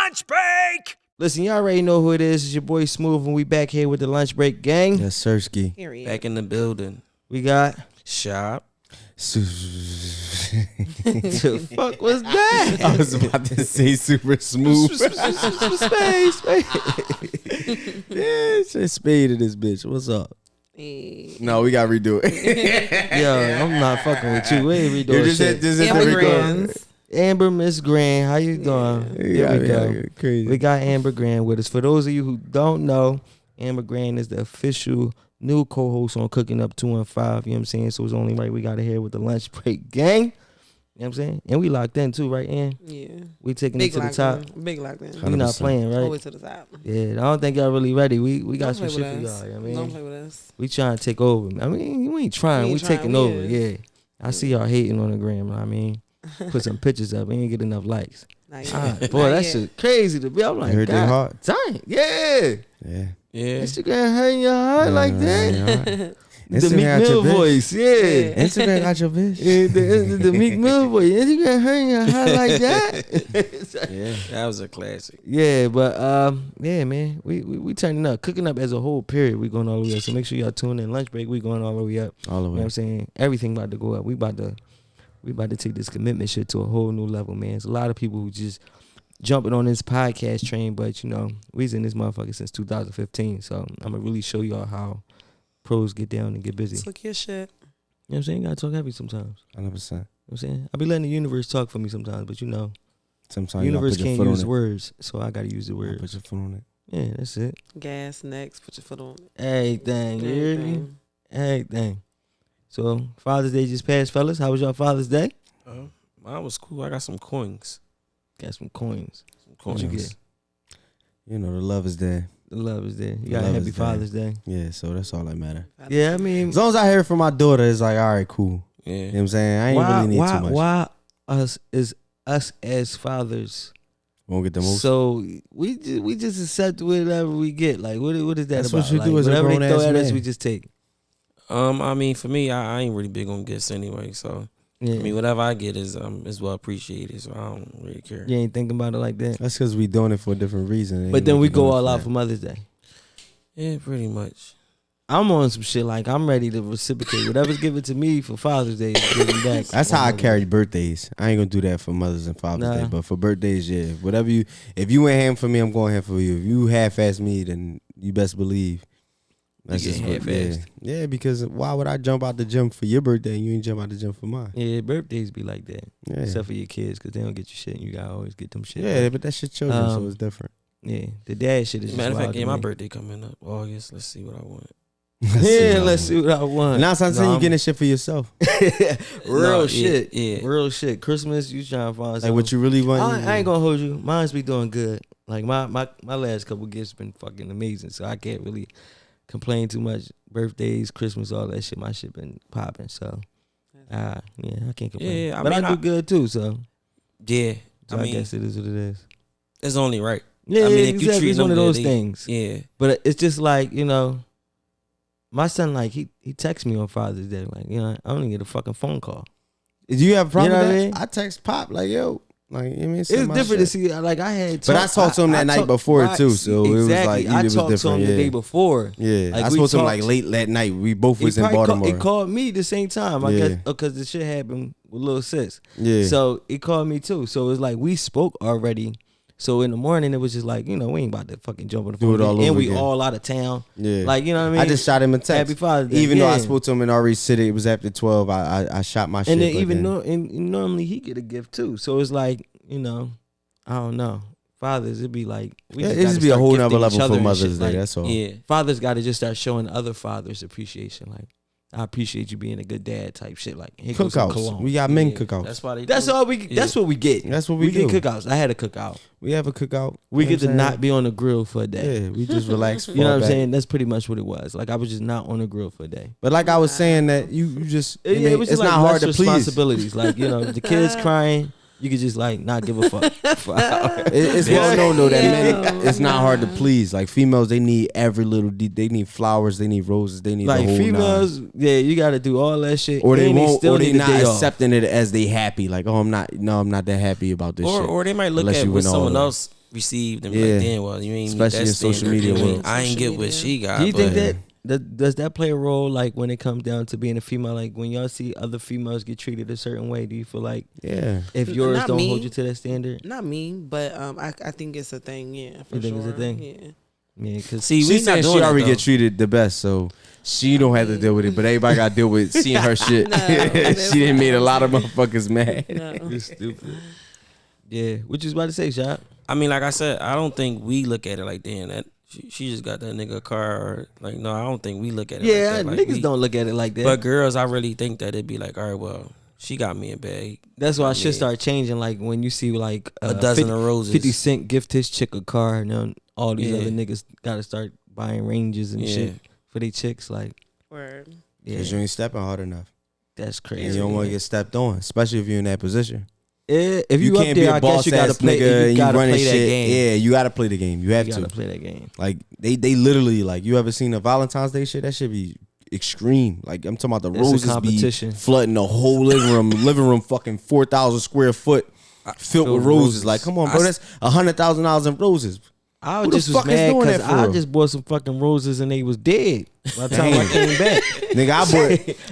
Lunch break! Listen, y'all already know who it is. It's your boy Smooth, and we back here with the Lunch Break gang. Yes, Sirski. Back in the building. We got... Shop. The fuck was that? I was about to say super smooth. Space. Yeah, say spade to this bitch. What's up? Hey. No, we gotta redo it. Yo, I'm not fucking with you. We ain't redoing shit. Amber Grands. Amber Miss Grand, how you doing? Here we go. Crazy. We got Amber Grand with us. For those of you who don't know, Amber Grand is the official new co-host on Cooking Up 215. You know what I'm saying? So it's only right we got her here with the Lunch Break gang. You know what I'm saying? And we locked in too, right, Ann? Yeah. We taking Big it to the top. Big lockdown. We not playing, right? Always to the top. Yeah, I don't think y'all really ready. We got some Don't play shit for with y'all. us. You know what I mean? Don't play with us. We trying to take over. I mean, you ain't trying. We taking over. Yeah. I see y'all hating on the gram. I mean, put some pictures up. We ain't get enough likes. Not yet. Boy, that shit crazy to be. I'm like, Heard they hard. dang. Yeah. Yeah. Instagram hurting your heart like that. The Instagram Meek got Mill your bitch. voice. Yeah. Instagram got your bitch. Yeah, the Meek Mill voice. Instagram hurting your heart like that. Yeah. That was a classic. Yeah, but yeah, man, we turning up, cooking up as a whole period. We going all the way up. So make sure y'all tune in. Lunch break, we going all the way up. All the You know way. what I'm saying? Everything about to go up. We about to take this commitment shit to a whole new level, man. There's a lot of people who just jumping on this podcast train, but you know, we's in this motherfucker since 2015. So I'm gonna really show y'all how pros get down and get busy. Took your shit. You know what I'm saying? You gotta talk heavy sometimes. 100%. You know what I'm saying? I be letting the universe talk for me sometimes, but you know, Sometimes the universe you gotta put your can't foot use on words, so I gotta use the it. words. Put your foot on it. Yeah, that's it. Gas next. Put your foot on it. Everything, you hear me? Everything. Everything. So Father's Day just passed, fellas. How was y'all Father's Day? Mine was cool. I got some coins. Got some coins. Some What you coins. get? You know, the love is there. The love is there. You The got a love happy is there. Father's Day. Yeah, so that's all that matter. Yeah, I mean, As long as I hear it from my daughter, it's like, all right, cool. Yeah. You know what I'm saying? I ain't really need too much. Why us as fathers? Won't get the most. So we just accept whatever we get. Like what is that That's about? what you Like, do as a whatever they throw grown-ass at us, man. we just take. I mean, for me, I ain't really big on gifts anyway. So Yeah. I mean, whatever I get is well appreciated. So I don't really care. You ain't thinking about it like that. That's because we doing it for a different reason. But then we go all out for Mother's Day. Yeah, pretty much. I'm on some shit like I'm ready to reciprocate whatever's given to me for Father's Day. Giving back. That's how I carry birthdays. I ain't gonna do that for Mother's and Father's Nah. Day, but for birthdays, yeah. Whatever if you went ham for me, I'm going ham for you. If you half-ass me, then you best believe. That's You just get what, yeah. half-assed. Yeah, because why would I jump out the gym for your birthday and you ain't jump out the gym for mine? Yeah, birthdays be like that. Yeah, Except for your kids, because they don't get your shit, and you gotta always get them shit. yeah, but that's your children, so it's different. Yeah, the dad shit is just Matter of wild fact, to yeah, my me. birthday coming up August. Let's see what I want. Yeah, let's see what I want. Now I'm saying No, you getting shit for yourself. real No, shit. yeah. Real shit. Christmas, you trying to find Like something. what you really want. I ain't gonna hold you. Mine's be doing good. Like my last couple gifts been fucking amazing, so I can't really complain too much. Birthdays, Christmas, all that shit. My shit been popping, so yeah, I can't complain. Yeah, I but mean, I do good too, so, Yeah, so I guess it is what it is. it's only right. Yeah, I mean, if you exactly. treat It's one them of good, those things. Yeah, But it's just like, you know, my son, like, he texts me on Father's Day. Like, you know, I only get a fucking phone call. Do you have a problem You know with what I that? mean? I text Pop like, yo, like, I mean, It's different to see, like, I had But I talked to him that night before, too, so it was exactly. like, I it was talked to him different, the yeah. day before. Yeah, Like, I we spoke to him like talked- late that night. We both was in probably Baltimore. He called me the same time, I Yeah. guess, because the shit happened with Lil Sis. Yeah. So he called me too. So it was like we spoke already. So in the morning, it was just like, you know, we ain't about to fucking jump on the Do phone. it all and over we again. all out of town. Yeah. Like, you know what I mean? I just shot him a text. Happy Father's Day. Even though I Yeah. spoke to him and already said it was after 12, I shot my shit. And then but even and normally he get a gift too. So it's like, you know, I don't know. Fathers, it'd be like it just be a whole nother level for Mother's Day. That's all. yeah. Fathers got to just start showing other fathers appreciation. Like, I appreciate you being a good dad type shit. Like, here goes some Cookouts. cologne. We got men Yeah, cookouts. That's why they. That's do it. all we. Yeah. That's what we get. That's what we do. get cookouts. I had a cookout. We have a cookout. We You know get to what I'm not saying? be on the grill for a day. Yeah, we just relax. You know fall what I'm back. saying? That's pretty much what it was. Like, I was just not on the grill for a day. But like I was saying that you just I mean, It was it's just like not hard less to please. responsibilities. Like, you know, the kids crying, you could just like not give a fuck for hours. It's well known though that men, it's not hard to please. Like females, they need every little. They need flowers. They need roses. They need Like the whole females, nine. yeah, you got to do all that shit. Or they and won't. still Or they need a not day off. accepting it as they happy. Like, oh, I'm not. No, I'm not that happy about this shit. Or they might look Unless at you what win all someone of them. else received and be Yeah. like, damn, well, you ain't Especially meet that in social standard. media You ain't- world. I ain't Social get what media. she got. Do you think but- that does that play a role, like when it comes down to being a female? Like when y'all see other females get treated a certain way, do you feel like Yeah. if yours Not don't me. hold you to that standard? Not me, but I think it's a thing. Yeah, for You think sure. it's a thing? Yeah. Yeah, because See, we She's not saying doing she that, already though. get treated the best, so she don't have to deal with it. But everybody got to deal with seeing her shit. No, that's She done not made a what lot I'm of motherfuckers mad. No. you're stupid. Yeah, what you was about to say, Shop? I mean, like I said, I don't think we look at it like, damn, that she just got that nigga a car. Or, like, no, I don't think we look at it Yeah, like that. Like, niggas don't look at it like that. But girls, I really think that it'd be like, all right, well, she got me a bag. That's why I should Yeah. start changing. Like when you see like A dozen 50, of roses. 50 Cent gift his chick a car, and then all these Yeah. other niggas got to start buying ranges and Yeah. shit for they chicks. Like, Word. yeah, Because you ain't stepping hard enough. that's And crazy. you don't want to get stepped on, especially if you're in that position. Yeah, if you, can't up be there, a I guess boss you gotta ass play. nigga You and gotta running play that shit. game. Yeah, you gotta play the game. You have You to. gotta play that game. Like they literally like, you ever seen a Valentine's Day shit? That should be extreme. Like I'm talking about the It's a roses be competition. flooding the whole living room. Living room fucking 4,000 square foot filled with roses. Like come on, bro, that's $100,000 in roses. I Who the just was fuck is mad doing because that for I real? just bought some fucking roses and they was dead by the time I came back. Nigga,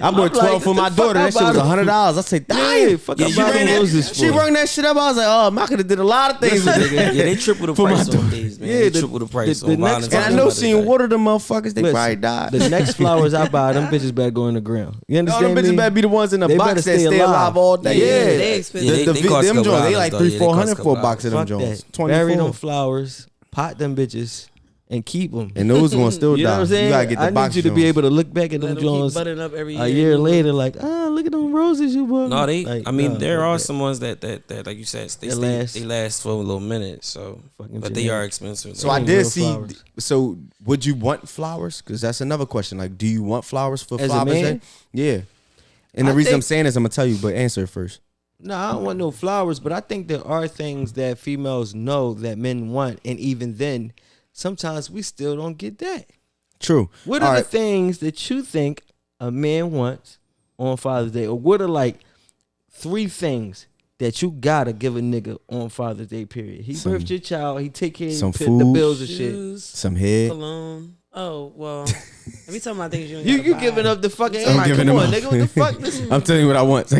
I bought 12 like, for what my the fuck daughter. That shit I was bought $100. I say, Yeah, damn. fuck Yeah, I you bought ran them that- roses for. She rung that shit up. I was like, oh, I could have did a lot of things with it. yeah, they triple the For my price on daughter. these, man. Yeah, They the- triple the price the on next- Valentine's And I Day, know Mother's seeing Day. water them motherfuckers, they Listen, probably died. The next flowers I buy, them bitches better go in the ground. You No, understand them bitches me? better be the ones in the They box better that stay alive all day. Yeah, Yeah. they Yeah, expensive. they cost a them couple joints, they dollars, like though. Yeah, they cost $300-400 a for a couple box of them Fuck joints. that. Bury 24. them flowers, pot them bitches, and keep them. And those ones still You know die. what I'm saying? You gotta get the I box need you to be joints. able to look back at Let them them keep joints buttoning up every year. a year later, like, look at them roses you bought. No, they. Like, I mean, nah, there fuck are that. some ones that like you said, they last for a little minute. So, Fucking but they generic. are expensive. So I ain't did real see. flowers. So would you want flowers? Because that's another question. Like, do you want flowers for As a Father's man? Day? Yeah. And the I reason I'm think- saying is I'm gonna tell you, but answer it first. No, I don't want no flowers, but I think there are things that females know that men want, and even then, sometimes we still don't get that. True. What All are the right. things that you think a man wants on Father's Day, or what are like 3 things that you gotta give a nigga on Father's Day? Period. He Some- birthed your child. He take care of some the food. bills and shit. Shoes, Some head. cologne. Oh well, if you talking about things you ain't You gotta buy. giving up the fucking? I'm Come giving on, them nigga. up. What the fuck? This I'm telling you what I want.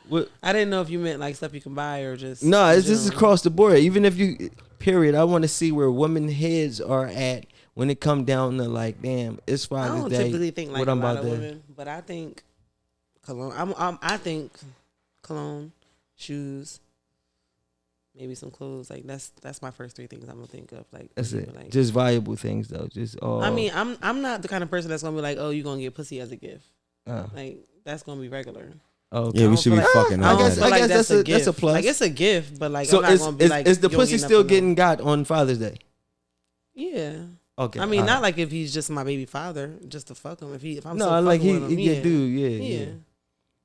what, I didn't know if you meant like stuff you can buy or just. no, in it's just general. across the board. Even if you, period. I want to see where women heads are at when it come down to like, damn, it's I Father's don't Day. typically think like what a I'm lot about of to- women, but I think cologne. I think cologne, shoes, maybe some clothes. Like that's my first 3 things I'm gonna think of. Like That's people, it. like- Just valuable things though. Just all. I mean, I'm not the kind of person that's gonna be like, oh, you gonna get pussy as a gift. oh, Like that's gonna be regular. okay. Yeah, we don't should be feel like- fucking. I on guess- that. I guess that's a gift. plus. Like it's a gift, but like So I'm not is, gonna be is, like, is the you don't pussy get still nothing getting got on Father's Day? Yeah. Okay. I mean, all not right. like if he's just my baby father, just to fuck him. If I'm No, so like fucking he, with him, he yeah. a dude. Yeah, Yeah. yeah.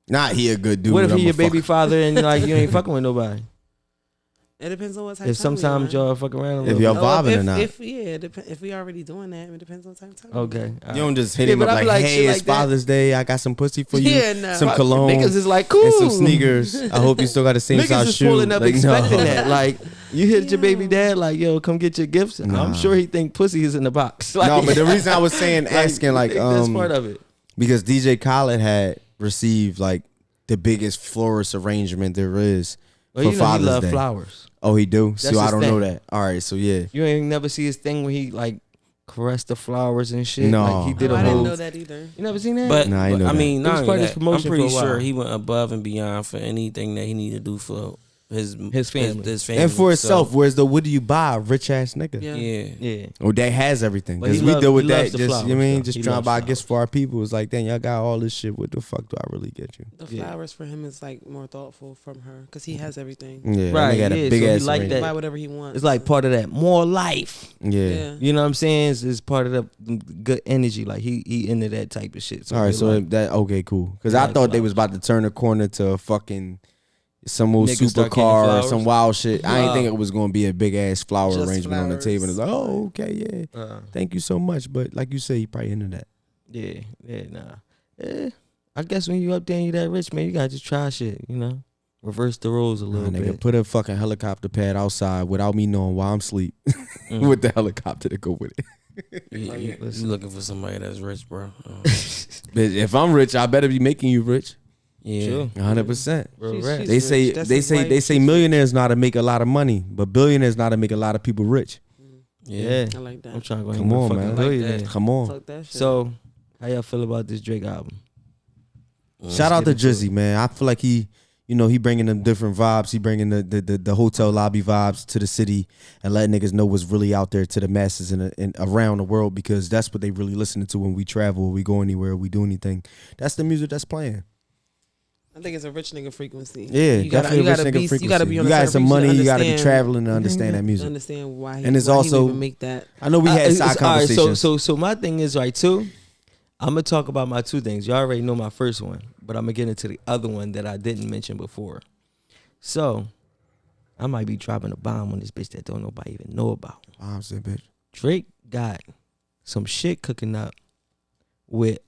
Not he a good dude. What if I'm he a your baby fuck- father and like you ain't fucking with nobody? It depends on what type. If of time we sometimes on. y'all fuck around a If little y'all bit. vibing if, or not. If if we already doing that, it depends on time. Okay. all You don't right. just hit Yeah, him but up I be like, like, hey, shit it's like that. Father's Day. I got some pussy for you. Yeah, no. Some Fuck, cologne. Niggas is like cool. And some sneakers. I hope you still got the same Niggas size is shoe. pulling up Like, expecting no. that. Like you hit your baby Yeah. dad, like yo, come get your gifts. Nah. I'm sure he think pussy is in the box. Like, No, but the reason I was saying, asking, like, that's part of it. because DJ Khaled had received like the biggest florist arrangement there is Well, for you know Father's he love Day. flowers. Oh, he do. That's So I his don't know thing. that. All right, so yeah. You ain't never see his thing where he like caressed the flowers and shit. No. Like he did Oh, a I didn't whole. know that either. You never seen that? But, Nah, I ain't know I that. mean, It was not part only of his that, I'm promotion pretty for a while. sure he went above and beyond for anything that he needed to do for his family. His family. And for itself, So, whereas though, what do you buy? A rich ass nigga. Yeah. yeah. yeah. Or that has everything. But Because he we love- deal with he that. loves the Just, you know what I flowers, mean? though. Just He trying to loves buy flowers. gifts for our people. It's like, dang, y'all got all this shit. What the fuck do I really get you? The Yeah. flowers for him is like more thoughtful from her because he has everything. Yeah, Right, They got yeah, a so big he ass like ring. that. Buy whatever he wants. It's like part of that more life. Yeah. You know what I'm saying? It's part of the good energy. Like he into that type of shit. All right, he so like, that okay, cool. Because he I like thought they was flowers. about to turn a corner to a fucking some old Niggas start getting supercar or flowers? some wild shit. I didn't Nah. think it was gonna be a big ass flower Just arrangement on the table. And it's like, flowers. oh, okay, yeah, thank you so much. But like you say, he probably into that. yeah, nah. I guess when you up there and you that rich, man, you gotta just try shit. You know, Reverse the roles a Nah, little nigga, bit. put a fucking helicopter pad outside without me knowing while I'm asleep Mm. with the helicopter to go with it. You looking for somebody that's rich, bro? Bitch, if I'm rich, I better be making you rich. Yeah. Sure. 100%. Real She's- rap. she's They say rich. That's they his say wife. they say She's millionaires know how to make a lot of money, but billionaires know how to make a lot of people rich. Yeah. rich. I like I'm that. trying to go Come hang with on, fucking man. billionaire. Come on. Fuck that shit. So, how y'all feel about this Drake album? Shout out get to into Drizzy, man. I feel like he bringing them different vibes. He bringing the hotel lobby vibes to the city and letting niggas know what's really out there to the masses and around the world, because that's what they really listening to when we travel, we go anywhere, we do anything. That's the music that's playing. I think it's a rich nigga frequency. Yeah, you gotta, definitely you a rich gotta nigga be, frequency. You gotta be on You a got certain some frequency money, to you gotta be understand- traveling to understand that to music. understand why he, And it's why also- he would even make that. I know we had side conversations. So my thing is right too. I'm gonna talk about my two things. You already know my first one, but I'm gonna get into the other one that I didn't mention before. So I might be dropping a bomb on this bitch that don't nobody even know about. I'm saying, bitch. Drake got some shit cooking up with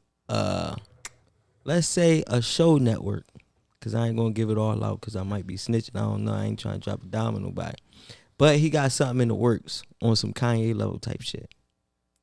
let's say a show network, cause I ain't gonna give it all out cause I might be snitching. I don't know. I ain't trying to drop a dime on nobody. But he got something in the works on some Kanye level type shit.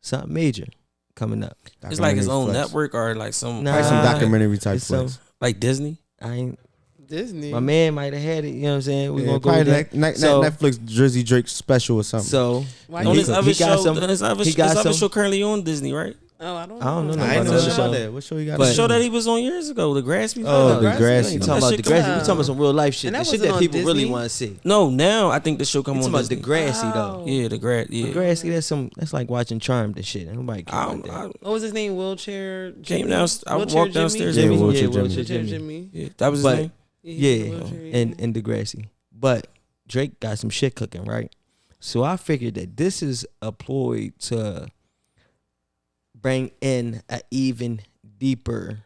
Something major coming up. It's like his own Flex. network or like some Nah. Probably some documentary type It's some- flex. like Disney. I ain't. Disney. My man might have had it. You know what I'm saying? We Yeah, gonna go probably with that. Netflix Drizzy Drake special or something. So Why On he- his other he got show, some- his other, he got his other some- show currently on Disney, right? Oh, I don't I don't know know. I ain't about know that about show. that. What show you got? But- The show that he was on years ago, the Grassy. Oh, the Grassy. Grassy. you That talking about shit the Grassy? come You talking about some real life shit? And The that shit wasn't that on people really Disney? want to see. No, now I think the show come You on talking about the Disney. Grassy though? Oh. Yeah, the The Grassy, that's like watching Charmed and shit. Nobody care about that. I What was his name? Wheelchair Jimmy? came down. I Wheelchair walked downstairs. Yeah, and- Wheelchair Jimmy. Wheelchair Wheelchair Jimmy. Jimmy. Yeah, that was his But- name. Yeah, Wheelchair, and Degrassi. But Drake got some shit cooking, right? So I figured that this is a ploy to bring in an even deeper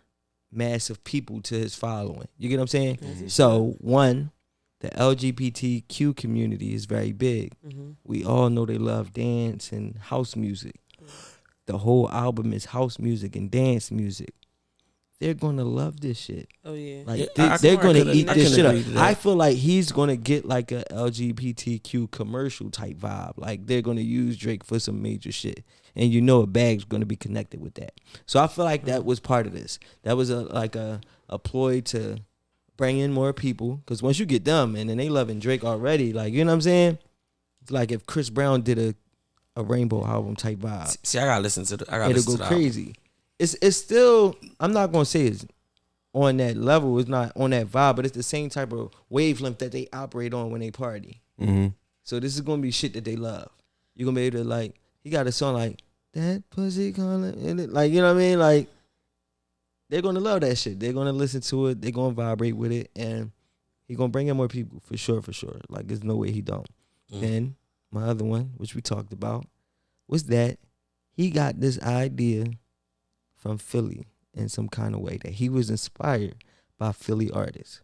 mass of people to his following. You get what I'm saying? So one, the LGBTQ community is very big. We all know they love dance and house music. The whole album is house music and dance music. They're gonna love this shit. Oh yeah. Like Yeah, they're gonna could've- eat I this couldn't shit agree to up. that. I feel like he's gonna get like a LGBTQ commercial type vibe. Like they're gonna use Drake for some major shit, and you know a bag's gonna be connected with that. So I feel like that was part of this. That was a ploy to bring in more people. Because once you get them and then they loving Drake already, like you know what I'm saying. It's like if Chris Brown did a Rainbow album type vibe. See, I gotta listen to the. I gotta It'll listen go to the album. crazy. It's still, I'm not gonna say it's on that level, it's not on that vibe, but it's the same type of wavelength that they operate on when they party. Mm-hmm. So this is gonna be shit that they love. You're gonna be able to like, he got a song like that pussy calling in it, like you know what I mean? Like they're gonna love that shit. They're gonna listen to it, they're gonna vibrate with it, and he gonna bring in more people for sure, for sure. Like there's no way he don't. Then my other one, which we talked about, was that he got this idea from Philly in some kind of way, that he was inspired by Philly artists.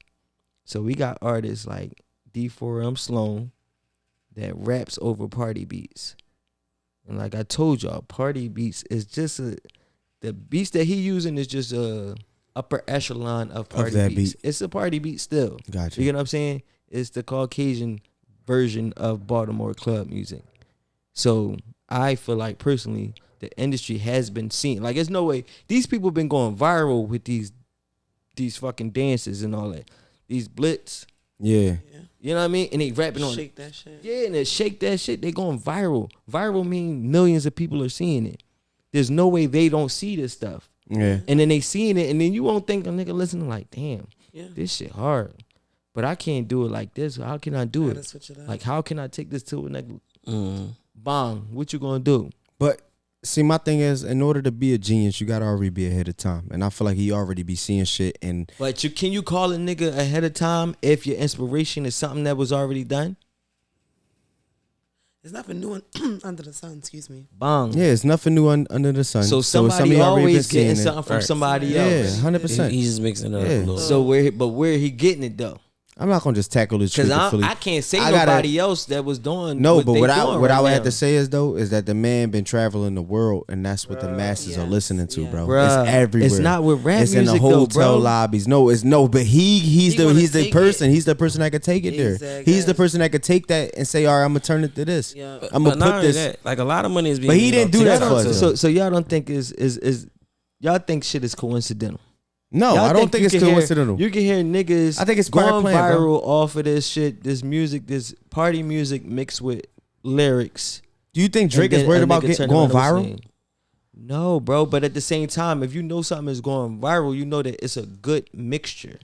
So we got artists like D4M Sloan that raps over party beats. And like I told y'all, party beats is just the beats that he using is just a upper echelon of party that beats. beat. It's a party beat still. Gotcha. You get what I'm saying? It's the Caucasian version of Baltimore club music. So I feel like personally, the industry has been seen. Like, there's no way these people been going viral with these fucking dances and all that. These blitz, Yeah. you know what I mean? And they rapping on it. Shake that shit. Yeah, and they shake that shit. They going viral. Viral mean millions of people are seeing it. There's no way they don't see this stuff. Yeah. And then they seeing it, and then you won't think a nigga listening like, damn, Yeah. this shit hard. But I can't do it like this. How can I do Gotta it? switch it up. Like, how can I take this to a next Mm. bong? What you gonna do? But see, my thing is, in order to be a genius, you gotta already be ahead of time. And I feel like he already be seeing shit. And But can you call a nigga ahead of time if your inspiration is something that was already done? There's nothing new under the sun. Excuse me. Bong. yeah, it's nothing new under the sun. So it's somebody already always been seeing getting it. something from Right. somebody Yeah, else. 100%. He's just mixing it up Yeah. a little. So where he getting it though? I'm not gonna just tackle this Because Philly. I can't say I gotta- nobody else that was doing. No, what but they what doing I would right have now. to say is that the man been traveling the world, and that's what the masses are Yes, listening to, bro. Bruh, It's everywhere. it's not with rap It's in the music, though, hotel bro. lobbies. No, it's no. But he's wanna the take person. it. He's the person that could take it there. Exactly. He's the person that could take that and say, all right, I'm gonna turn it to this. Yeah. I'm But gonna not put only this. that, like a lot of money is being. But he made didn't off do that TikTok, for us, too. So y'all don't think is y'all think shit is coincidental? No, Y'all I don't think you it's can hear- coincidental. You can hear niggas I think it's prior going plan, viral bro. off of this shit, this music, this party music mixed with lyrics. Do you think Drake and is then worried a about nigga turn going around and viral? sing. No, bro. But at the same time, if you know something is going viral, you know that it's a good mixture.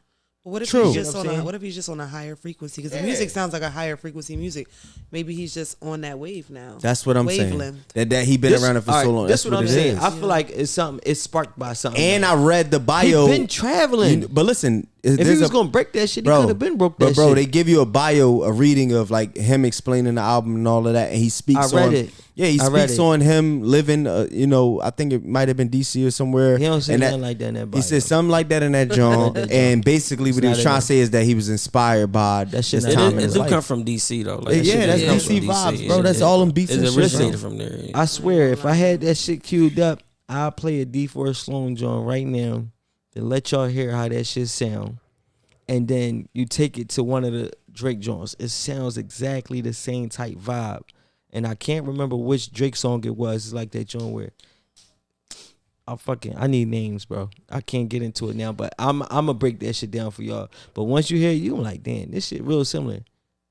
But what if True. he's You know just what I'm on a saying? what if he's just on a higher frequency? Because the music sounds like a higher frequency music. Maybe he's just on that wave now. That's what I'm saying. Wavelength. That he been around it for so long. That's That's what I'm it saying. is. I feel like it's something. It's sparked by something. And else. I read the bio. He been traveling. But listen, if he was gonna break that shit, he could have been broke that But bro, shit. they give you a bio, a reading of like him explaining the album and all of that, and he speaks. I read on, it. Yeah, he I read speaks it. on him living. I think it might have been DC or somewhere. He don't say and nothing like that in that bio. He said something like that in that joint, and basically what he was not trying in to say is that he was inspired by That shit this not time in in It his do life. come from DC though. Like, Yeah, that shit that's comes DC from vibes, bro. That's all them beats It's and shit, originated bro. from there. I swear, if I had that shit queued up, I'll play a D4 Sloan joint right now to let y'all hear how that shit sound. And then you take it to one of the Drake joints. It sounds exactly the same type vibe. And I can't remember which Drake song it was. It's like that joint where I need names, bro. I can't get into it now, but I'm gonna break that shit down for y'all. But once you hear it, you like, damn, this shit real similar.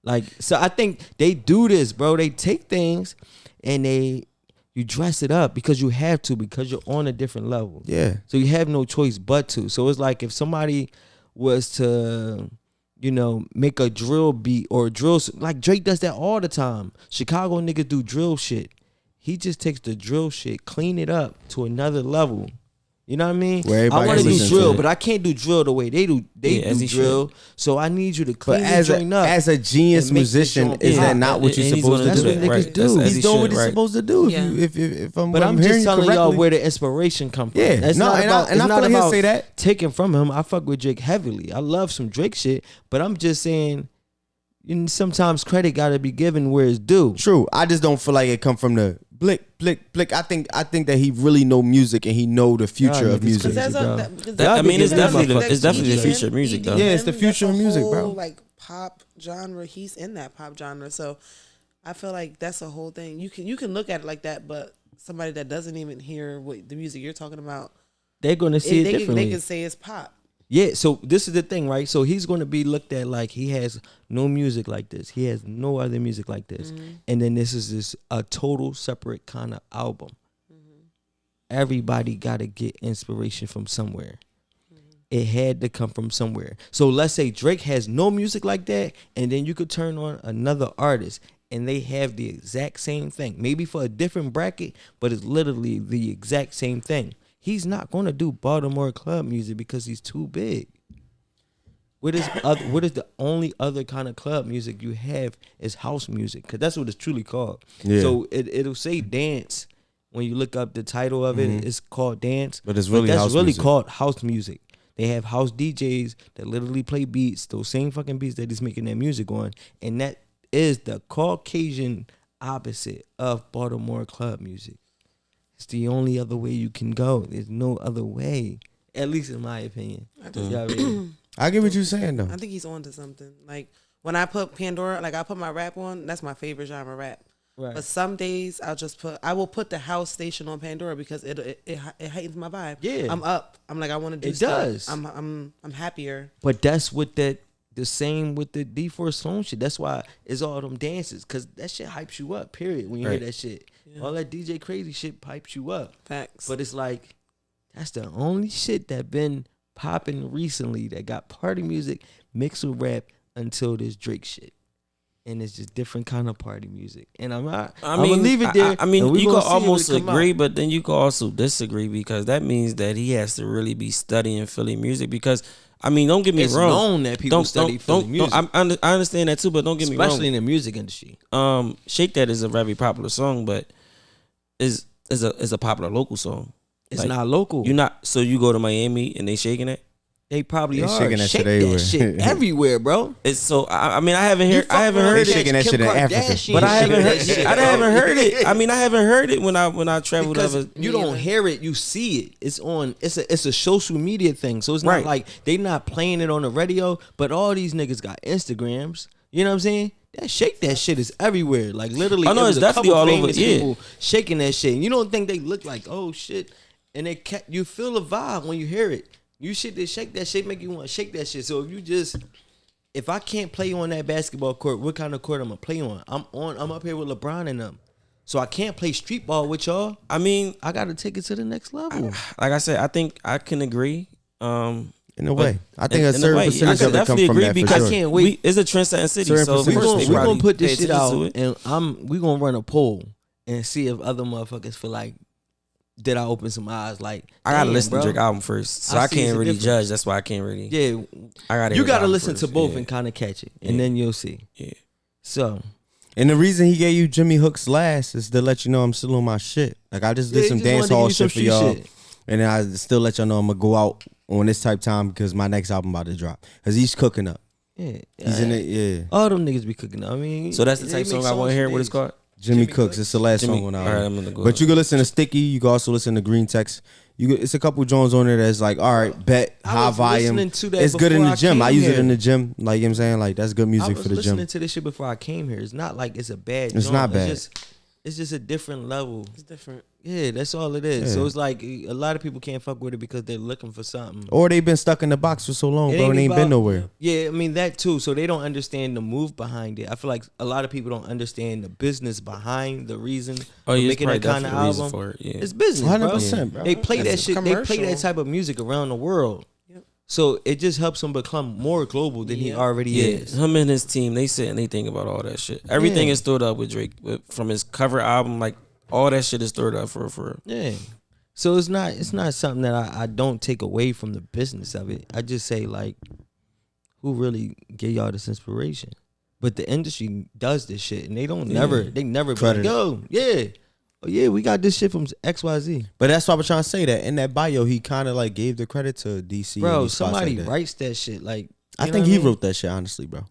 Like, so I think they do this, bro. They take things and you dress it up because you have to, because you're on a different level. Yeah, So you have no choice but to. So it's like if somebody was to, make a drill beat or a drill, like Drake does that all the time. Chicago niggas do drill shit. He just takes the drill shit, clean it up to another level. You know what I mean? Where I everybody want to do listens drill, to it. but I can't do drill the way they do. They Yeah, as do he drill. So I need you to but clean the joint up. as a genius and make this musician, joint is pop. that not what And you're he's supposed to gonna do? That's what that, niggas right? do. That's as He's he doing should, what he's right? supposed to do. Yeah. If I'm, But I'm hearing just you telling y'all correctly. where the inspiration come from. Yeah, It's no, not and about, I feel like he'll say that. taking from him. I fuck with Drake heavily. I love some Drake shit, but I'm just saying, sometimes credit got to be given where it's due. True. I just don't feel like it come from the blick. I think that he really know music and he know the future of niggas music. crazy, bro. I mean, it's Y'all be definitely giving the future of music, though. Yeah, it's the future of music, bro. Like pop genre, he's in that pop genre. So I feel like that's a whole thing. You can look at it like that, but somebody that doesn't even hear what the music you're talking about, They're gonna see it they differently. can say it's pop. Yeah, so this is the thing, right? So he's going to be looked at like he has no music like this. He has no other music like this. And then this is a total separate kind of album. Everybody got to get inspiration from somewhere. It had to come from somewhere. So let's say Drake has no music like that, and then you could turn on another artist and they have the exact same thing. Maybe for a different bracket, but it's literally the exact same thing. He's not going to do Baltimore club music because he's too big. What is the only other kind of club music you have is house music, because that's what it's truly called. Yeah. So it'll say dance when you look up the title of it. It's called dance, But it's really that's house really music. called house music. They have house DJs that literally play beats, those same fucking beats that he's making that music on, and that is the Caucasian opposite of Baltimore club music. It's the only other way you can go. There's no other way, at least in my opinion. I get what you're saying though. I think he's on to something. Like when I put Pandora, like I put my rap on, that's my favorite genre, rap. Right. But some days I will put the house station on Pandora because it heightens my vibe. Yeah. I'm up. I'm like I want to do It stuff. does. I'm happier. But that's what the same with the D4 Sloan shit. That's why it's all them dances, because that shit hypes you up, period, when you Right. hear that shit. All that DJ crazy shit pipes you up. Facts. But it's like, that's the only shit that been popping recently that got party music mixed with rap until this Drake shit. And it's just different kind of party music. And I'm gonna leave it there. I mean, and we you gonna could see almost what it come agree, out. but then you could also disagree, because that means that he has to really be studying Philly music. Because I mean, don't get me It's wrong. known that people study Philly music, I understand that too, but don't get me wrong. especially in the music industry. Shake That is a very popular song, but is a popular local song. It's Like, not local. You go to Miami and they shaking it. They probably They are. shaking that Shake shit everywhere. that shit everywhere, bro. It's so. I mean, I haven't heard. I haven't They heard shaking it, that shit in Africa. Kardashian but I haven't shaking heard. that shit, I bro. haven't heard it. I mean, I haven't heard it when I traveled Because over. you don't hear it, you see it. It's on. It's a social media thing. So it's not Right. like they not playing it on the radio. But all these niggas got Instagrams. You know what I'm saying? That shit is everywhere. Like literally, Oh, no, it was it's a definitely couple all over, famous yeah. people shaking that shit. And you don't think they look like oh shit, and you feel the vibe when you hear it. You shit that shake that shit make you want to shake that shit. So if I can't play on that basketball court, what kind of court I'm gonna play on? I'm up here with LeBron and them. So I can't play street ball with y'all. I mean, I gotta take it to the next level. like I said, I think I can agree. In a way, I think in a a certain way, percentage I can of it come definitely from agree that for because sure. I can't wait. it's a trendsetting city. Certain So percentage. we We're gonna put pay this shit attention out, to it. and we gonna run a poll and see if other motherfuckers feel like, did I open some eyes? Like I gotta damn, listen bro. to Drake album first, so I I see it's can't a really difference. judge. That's why I can't really. Yeah, I gotta. you hear his gotta album listen to first, both yeah. and kind of catch it, and Yeah. then you'll see. Yeah. So And the reason he gave you Jimmy Hook's last is to let you know I'm still on my shit. Like I just did Yeah, some he just dance wanted to hall give you some shit for street y'all, shit. and then I still let y'all know I'm gonna go out on this type time because my next album about to drop. Cause he's cooking up. yeah, He's in it. Yeah, All them niggas be cooking. I mean, So that's the they type make song I want to hear. What it's days. called? Jimmy Cooks. It's the last Jimmy. song on the All right, album. I'm gonna go. But you can listen to Sticky. You can also listen to Green Text. It's a couple Jones on there that's like, all right, bet I high was volume. listening to that It's good in before the I gym. I came use it here. in the gym. Like you know what I'm saying, like that's good I music was for the listening gym. to this shit before I came here. It's not like it's a bad. It's joint. not bad. It's just a different level. It's different. Yeah, that's all it is. Yeah. So it's like a lot of people can't fuck with it because they're looking for something. Or they've been stuck in the box for so long, It bro, and ain't about- been nowhere. Yeah, I mean that too. So they don't understand the move behind it. I feel like a lot of people don't understand the business behind the reason Oh, for yeah, it's making that probably kind of definitely a reason album. for it. Yeah. It's business, 100%, bro. bro. They play that That's shit. They play that commercial. type of music around the world. Yep. So it just helps him become more global than he Yeah. already Yeah, is. him and his team, they sit and they think about all that shit. Everything Yeah. is stored up with Drake, from his cover album, like all that shit is stored up for. Yeah. So it's not something that I don't take away from the business of it. I just say like, who really gave y'all this inspiration? But the industry does this shit, and they never be like, Credit. yo, yeah, oh yeah, we got this shit from XYZ. But that's why I'm trying to say that in that bio, he kind of like gave the credit to DC. and Bro, these spots somebody like that. writes that shit. Like, I you think know he what I mean? wrote that shit, honestly, bro.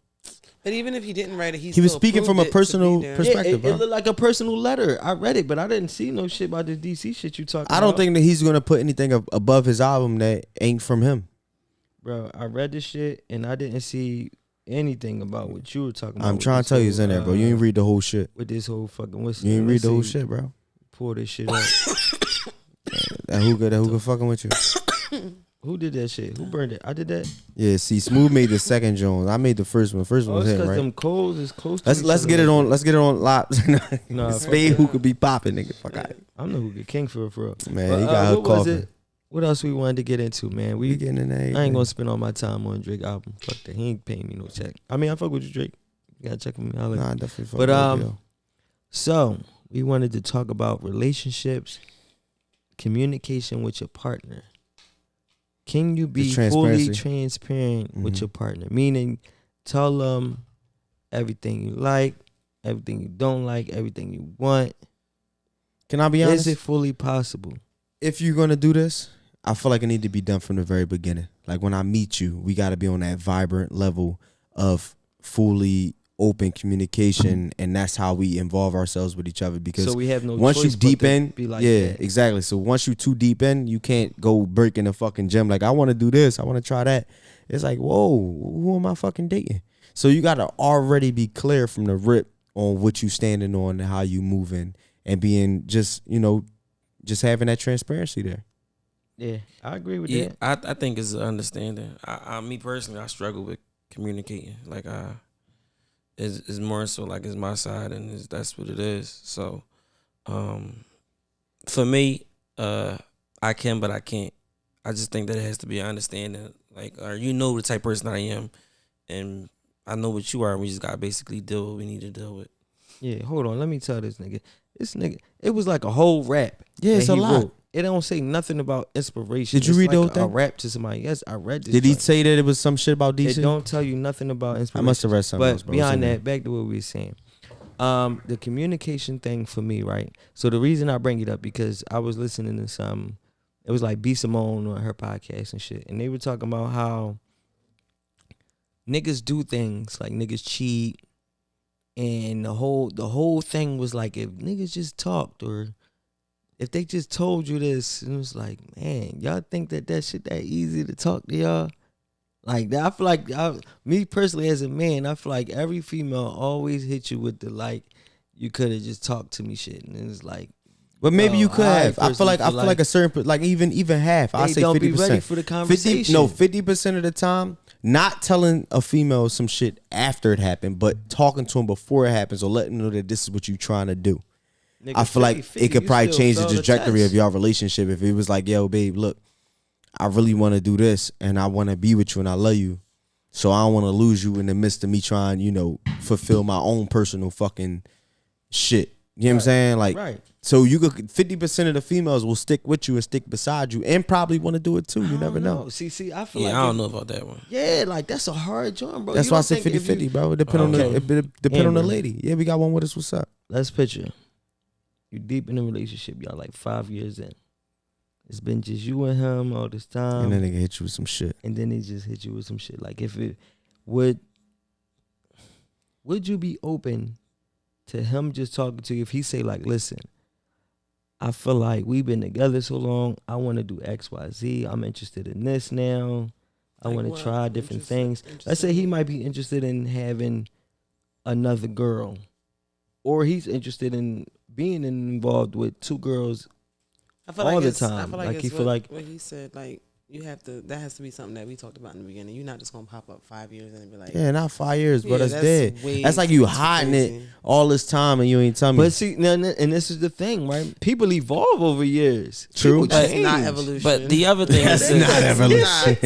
But even if he didn't write it, He was still speaking from a approved it to be personal there. perspective. Yeah, it bro. looked like a personal letter. I read it, but I didn't see no shit about this DC shit you talking about. I don't think that he's gonna put anything above his album that ain't from him. Bro, I read this shit and I didn't see anything about what you were talking about. I'm with trying this to tell you, it's whole, in there, bro. You ain't read the whole shit. with this whole fucking what's You ain't read let's the whole see, shit, bro. Pull this shit up. That hookah fucking with you. Who did that shit? Who burned it? I did that. Yeah, see, Smooth made the second Jones. I made the first one. First one Oh, was it's him, because right? them coals is close. To Let's get it on. Let's get it on live. Nah, fuck Spade that. who could be popping, nigga. Fuck out. I'm the hookah king for real. Man, But, he got her what was coughing. it? What else we wanted to get into, man? We getting in there. I ain't gonna spend all my time on Drake album. Fuck that. He ain't paying me no check. I mean, I fuck with you, Drake. You gotta check with me. Nah, I definitely. Fuck But, with you, yo. So we wanted to talk about relationships, communication with your partner. Can you be fully transparency. transparent with Mhm. your partner? Meaning, tell them everything you like, everything you don't like, everything you want. Can I be honest? Is it fully possible? If you're gonna do this, I feel like it need to be done from the very beginning. Like when I meet you, we got to be on that vibrant level of fully open communication, and that's how we involve ourselves with each other. Because So we have no once you choice but deep to in, be like yeah, that. exactly. So once you too deep in, you can't go break in the fucking gym. Like I want to do this, I want to try that. It's like, whoa, who am I fucking dating? So you got to already be clear from the rip on what you standing on and how you moving, and being just just having that transparency there. Yeah, I agree with Yeah, that. I think it's an understanding. Me personally, I struggle with communicating. Like it's more so like it's my side, and that's what it is. So, for me, I can, but I can't. I just think that it has to be an understanding. Like, you know the type of person I am, and I know what you are. And we just got to basically deal with what we need to deal with. Yeah, hold on. Let me tell this nigga. This nigga, it was like a whole rap. Yeah, that it's a he lot. wrote. It don't say nothing about inspiration. Did you It's read the like whole a thing? rap to somebody. Yes, I read this. Did he joint. say that it was some shit about DC? It don't tell you nothing about I inspiration. must have read something But else, bro. It's beyond in there. that, back to what we were saying. The communication thing for me, right? So the reason I bring it up because I was listening to some It was like B Simone on her podcast and shit, and they were talking about how niggas do things like niggas cheat, and the whole thing was like if niggas just talked or if they just told you this, and it was like, man, y'all think that shit that easy to talk to y'all? Like that, I feel like me personally as a man, I feel like every female always hit you with the like, you could have just talked to me shit, and it's like, but maybe you could have. I feel like a certain, like even half. I say 50%. Don't be ready for the conversation. 50% of the time, not telling a female some shit after it happened, but talking to them before it happens or letting them know that this is what you trying to do. Nigga, I feel like it could probably change the trajectory of your relationship if it was like, yo, babe, look, I really want to do this and I want to be with you and I love you. So I don't want to lose you in the midst of me trying, fulfill my own personal fucking shit. You know what I'm saying? Like, right. So you could 50% of the females will stick with you and stick beside you and probably want to do it too. You never know. See, I feel like I don't know about that one. Yeah, like that's a hard job, bro. That's why I say 50-50, bro. It depend on the lady. Yeah, we got one with us. What's up? Let's picture. You deep in a relationship, y'all like 5 years in. It's been just you and him all this time. And then they hit you with some shit. And then they just hit you with some shit. Like if it would you be open to him just talking to you if he say like, listen, I feel like we've been together so long, I want to do X, Y, Z. I'm interested in this now. I want to try different things. Let's say he might be interested in having another girl. Or he's interested in being involved with two girls all the time. I feel like he feel like what he said, like you have to. That has to be something that we talked about in the beginning. You're not just gonna pop up 5 years and be like, yeah, not 5 years, bro. That's dead. That's like you hiding it all this time and you ain't telling me. But see, and this is the thing, right? People evolve over years. True, that's not evolution. But the other thing that's is not evolution.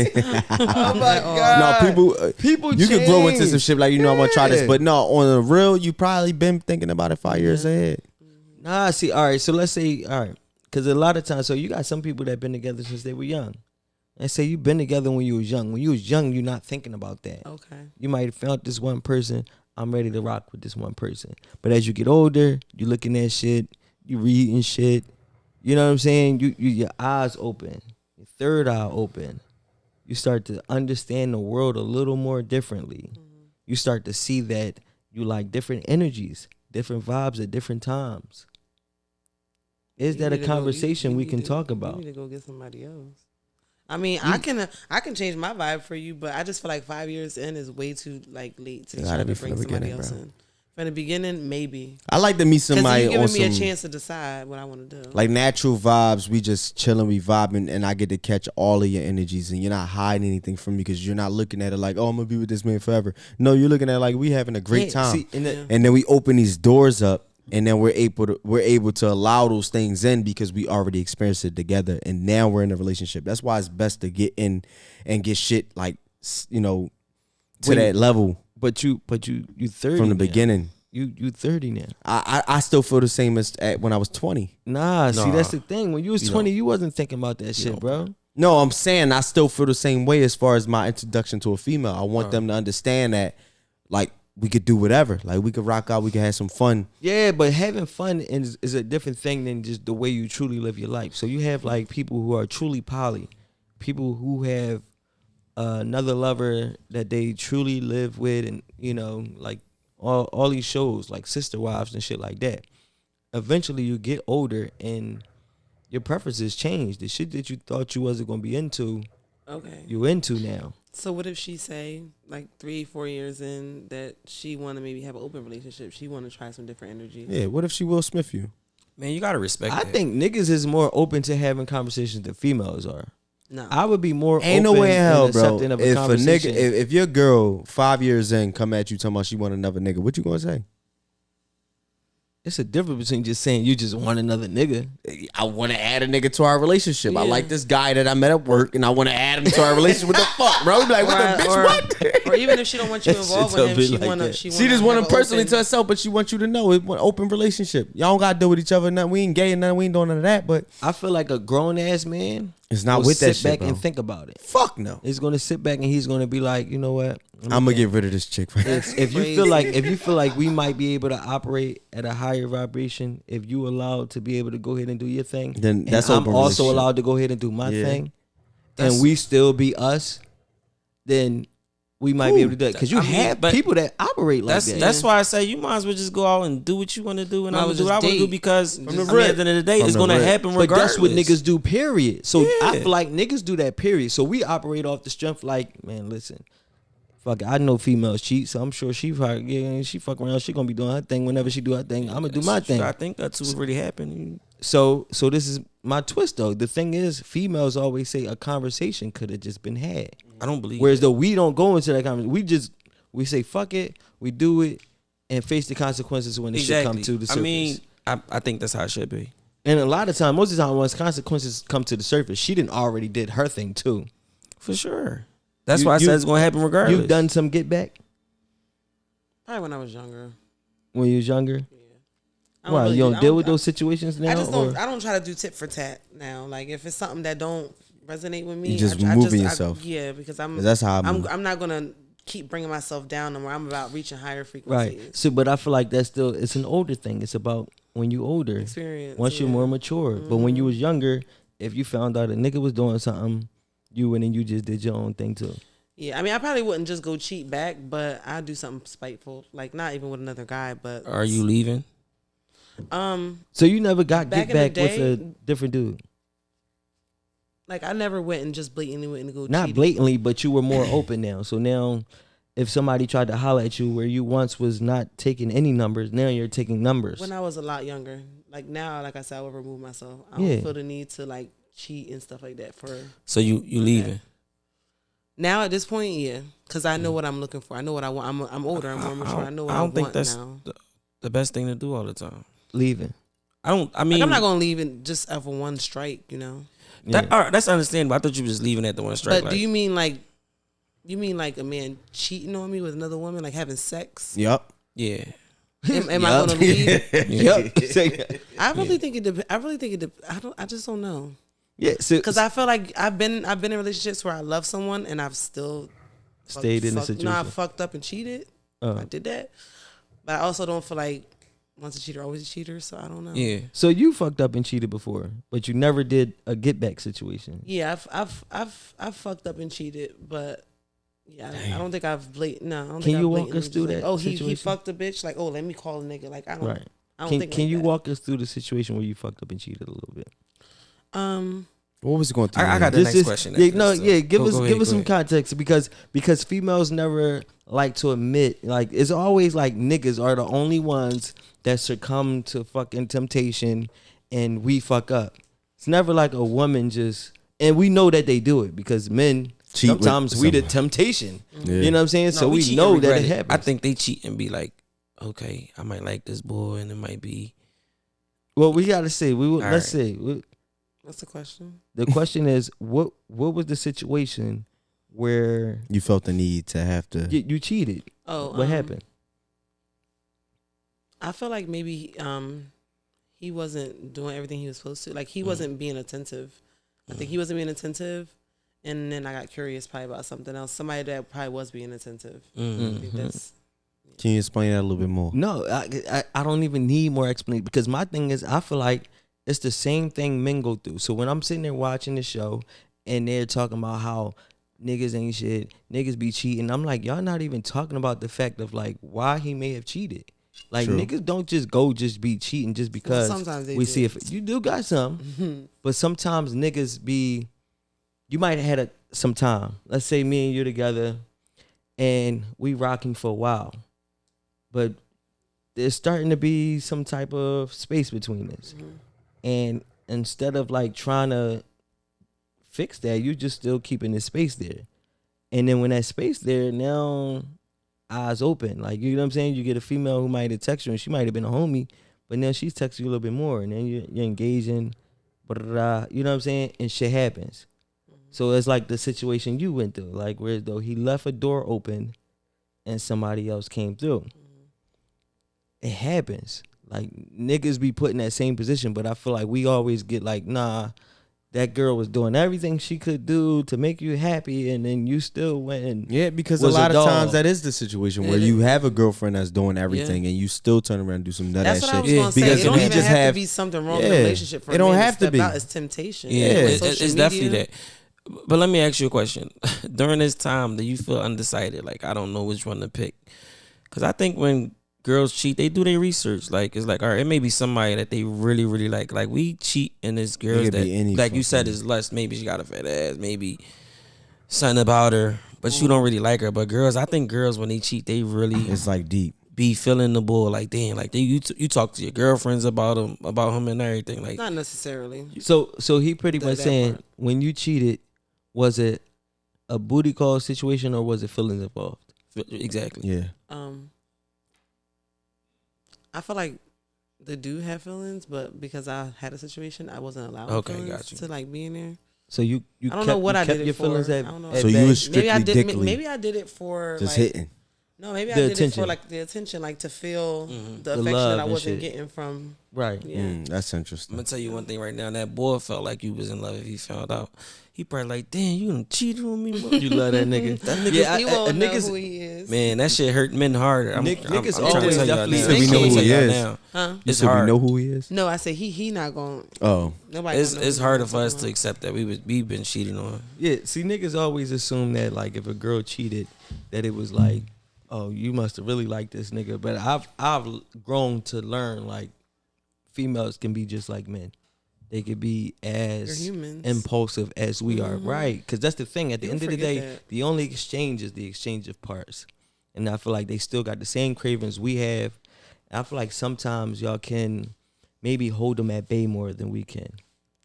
Oh my god! No, people, you change. can grow into some shit like I want to try this, but no, on the real, you probably been thinking about it 5 years ahead. Nah, see, all right. So let's say, all right, because a lot of times, so you got some people that been together since they were young. And say you've been together when you was young. When you was young, you're not thinking about that. Okay. You might have found this one person. I'm ready to rock with this one person. But as you get older, you looking at shit. You reading shit. You know what I'm saying? You your eyes open. Your third eye open. You start to understand the world a little more differently. Mm-hmm. You start to see that you like different energies, different vibes at different times. Is that a conversation we can talk about? You need to go get somebody else. I mean, I can change my vibe for you, but I just feel like 5 years in is way too like late to try to bring somebody else in. From the beginning, maybe. I like to meet somebody you're on giving me a chance to decide what I want to do. Like natural vibes, we just chilling, we vibing, and I get to catch all of your energies, and you're not hiding anything from me because you're not looking at it like, oh, I'm gonna be with this man forever. No, you're looking at it like we having a great time, see, and then we open these doors up. And then we're able to allow those things in because we already experienced it together, and now we're in a relationship. That's why it's best to get in and get shit like to that level. But you 30 from the beginning. You 30 now. I still feel the same as when I was 20. Nah, see that's the thing. When you was 20, you wasn't thinking about that shit, bro. No, I'm saying I still feel the same way as far as my introduction to a female. I want them to understand that, like, we could do whatever. Like, we could rock out. We could have some fun. Yeah, but having fun is a different thing than just the way you truly live your life. So you have, like, people who are truly poly. People who have another lover that they truly live with and, like, all these shows, like Sister Wives and shit like that. Eventually, you get older and your preferences change. The shit that you thought you wasn't going to be into, you're into now. So what if she say, like 3-4 years in, that she want to maybe have an open relationship? She want to try some different energies. Yeah, what if she Will Smith you? Man, you got to respect I think niggas is more open to having conversations than females are. No. I would be more Ain't open no way in hell, and bro. accepting of a conversation. If your girl 5 years in come at you talking about she want another nigga, what you gonna say? It's a difference between just saying you just want another nigga. I want to add a nigga to our relationship. Yeah. I like this guy that I met at work, and I want to add him to our relationship. What the fuck, bro? Like, what the bitch? What? Or even if she don't want you involved with him, she just want him personally to herself, but she wants you to know it's an open relationship. Y'all don't gotta deal with each other. Nothing. We ain't gay and nothing. We ain't doing none of that. But I feel like a grown ass man It's not with that shit, sit back bro. and think about it. Fuck no. He's gonna sit back and he's gonna be like, you know what? I'm gonna get rid of this chick. Right? If you feel like we might be able to operate at a higher vibration, if you allowed to be able to go ahead and do your thing, Then that's I'm open also relationship. allowed to go ahead and do my thing, That's- and we still be us, then we might be able to do it. Because you have people that operate like that. That's why I say you might as well just go out and do what you want to do, and I'm gonna do what I want to do date. because From at the the end of the day, it's gonna happen regardless. But that's what niggas do, period. So I Yeah. feel like niggas do that, period. So we operate off the strength like, man, listen, fuck it, I know females cheat, so I'm sure she fuck around, she gonna be doing her thing whenever she do her thing. I'm gonna do my thing. I think that's what really happened. So this is my twist though. The thing is, females always say a conversation could have just been had. I don't believe. Whereas though we don't go into that conversation, we say fuck it, we do it, and face the consequences when the shit come to the surface. I mean, I think that's how it should be. And a lot of time, most of the time, once consequences come to the surface, she didn't already did her thing too. For sure. That's why I said it's gonna happen regardless. You've done some get back Probably when I was younger. when you was younger. I Why really you do- don't deal with those situations now? I just don't. or- I don't try to do tit for tat now. Like if it's something that don't resonate with me, You just I moving yourself. yeah, because I'm. 'Cause that's how I move. I'm not gonna keep bringing myself down no more. I'm about reaching higher Right. frequencies. So, but I feel like that's still it's an older thing. It's about when you older. Experience. Once you're yeah. more mature. But when you was younger, if you found out a nigga was doing something, you went and you just did your own thing too. Yeah, I mean, I probably wouldn't just go cheat back, but I'd do something spiteful, like not even with another guy, but Are you leaving? So you never got Back get in the back with day- a different dude. like I never went and just blatantly went and go Not cheating. blatantly, but you were more open now. So now, if somebody tried to holler at you where you once was not taking any numbers, now you're taking numbers. When I was a lot younger, like now, like I said, I would remove myself. I don't Yeah. feel the need to like cheat and stuff like that for. So you leaving? Now at this point, yeah, because I know what I'm looking for. I know what I want. I'm older. I'm more mature. I know what I, don't think want that's now. the best thing to do all the time. Leaving. I mean, Like, I'm not gonna leave it just for one strike, you know. That, all right, that's understandable. I thought you were just leaving at the one strike. But do you mean like a man cheating on me with another woman, like having sex? Yup. Yeah. Am I gonna leave? Yep. I really think it. I really think it. I just don't know. Yeah. So Because I feel like I've been in relationships where I love someone and I've still stayed in the situation. No, I fucked up and cheated. I did that, but I also don't feel like once a cheater, always a cheater. So I don't know. Yeah. So you fucked up and cheated before, but you never did a get back situation. Yeah, I've fucked up and cheated, but yeah, I don't think I've No, I don't Can think you I've walk us blatantly through just that like, oh, he situation? fucked a bitch. Like, oh, let me call a nigga. Like, I don't. Right. I don't Can think Can like you that. walk us through the situation where you fucked up and cheated a little bit? What was going through? I got the your next head? question. Yeah, after no, this, so yeah. Give go ahead, us some ahead. context because females never like to admit. Like it's always like niggas are the only ones that succumb to fucking temptation, and we fuck up. It's never like a woman just, and we know that they do it because men Cheat with sometimes we the somebody. temptation. Yeah. You know what I'm saying? No, So we cheat know and that regret it happens. I think they cheat and be like, okay, I might like this boy, and it might be. Well, we gotta see. Let's right. see. What's the question? The question is, what was the situation where You felt the need to have to. you cheated? Oh, What happened? I feel like maybe he wasn't doing everything he was supposed to. Like he wasn't being attentive. I think he wasn't being attentive, and then I got curious probably about something else. Somebody that probably was being attentive. I think that's. Can you explain that a little bit more? No, I don't even need more explanation because my thing is I feel like it's the same thing men go through. So when I'm sitting there watching the show and they're talking about how niggas ain't shit, niggas be cheating, I'm like, y'all not even talking about the fact of like why he may have cheated. Like True. niggas don't just be cheating just because sometimes they we do. see if you do got some, but sometimes niggas be. You might have had some time. Let's say me and you together, and we rocking for a while, but there's starting to be some type of space between us, and instead of like trying to fix that, you just still keeping the space there, and then when that space there now. Eyes open, like you know what I'm saying. You get a female who might have texted you, and she might have been a homie, but now she's texting you a little bit more, and then you're engaging, you know what I'm saying, and shit happens. So it's like the situation you went through, like where though he left a door open, and somebody else came through. It happens. Like niggas be put in that same position, but I feel like we always get like, nah, that girl was doing everything she could do to make you happy, and then you still went and Yeah, because a was lot a of times dog. that is the situation Yeah, where it you is. have a girlfriend that's doing everything and you still turn around and do some nut That's ass what I shit. was gonna say. Because It don't if you even just have have to be something wrong in yeah, the relationship for it don't men have to step be. out. It's temptation. Yeah, Yeah. With social it's definitely media. that. But let me ask you a question. During this time, do you feel undecided? Like, I don't know which one to pick. Because I think when girls cheat, they do their research. Like, it's like, all right, it may be somebody that they really, really like. Like, we cheat, and it's girls could that, be any like you said, fucking- is lust. Maybe she got a fat ass. Maybe something about her. But you don't really like her. But girls, I think girls, when they cheat, they really It's like deep. be feeling the bull. Like, damn, like, you talk to your girlfriends about him and everything. Like, Not necessarily. So he pretty much That saying part. when you cheated, was it a booty call situation or was it feelings involved? exactly. Yeah. I feel like they do have feelings, but because I had a situation, I wasn't allowed Okay, feelings got you. to like be in there. So you I don't kept, know what you I kept did it your feelings for. at, I don't know. at So you bay? was strictly Maybe I did. dickly. Maybe I did it for Just like, hitting. No, maybe I The did it attention. for like the attention, like to feel Mhm. the The affection love that I and wasn't shit. getting from. Right. Yeah. That's I'm interesting. gonna tell you one thing right now. That boy felt like you was in love if he found out. He probably like, damn, you done cheated on me, bro. You love that nigga. That nigga, Yeah, He I- won't a know niggas- who he is. man, that shit hurt men harder. I'm Niggas trying to always tell y'all definitely now. say we know I'm who tell he y'all is. now. Huh? You It's said we hard. know who he is? No, I said he not going. Oh. Nobody. It's gonna know it's who harder he for us is. to accept that we been cheating on. Yeah, see, niggas always assume that like if a girl cheated, that it was like, oh, you must have really liked this nigga. But I've grown to learn like females can be just like men. They could be They're as humans. impulsive as we are, right? Because that's the thing. At the You end of the forget day, that. the only exchange is the exchange of parts. And I feel like they still got the same cravings we have. And I feel like sometimes y'all can maybe hold them at bay more than we can.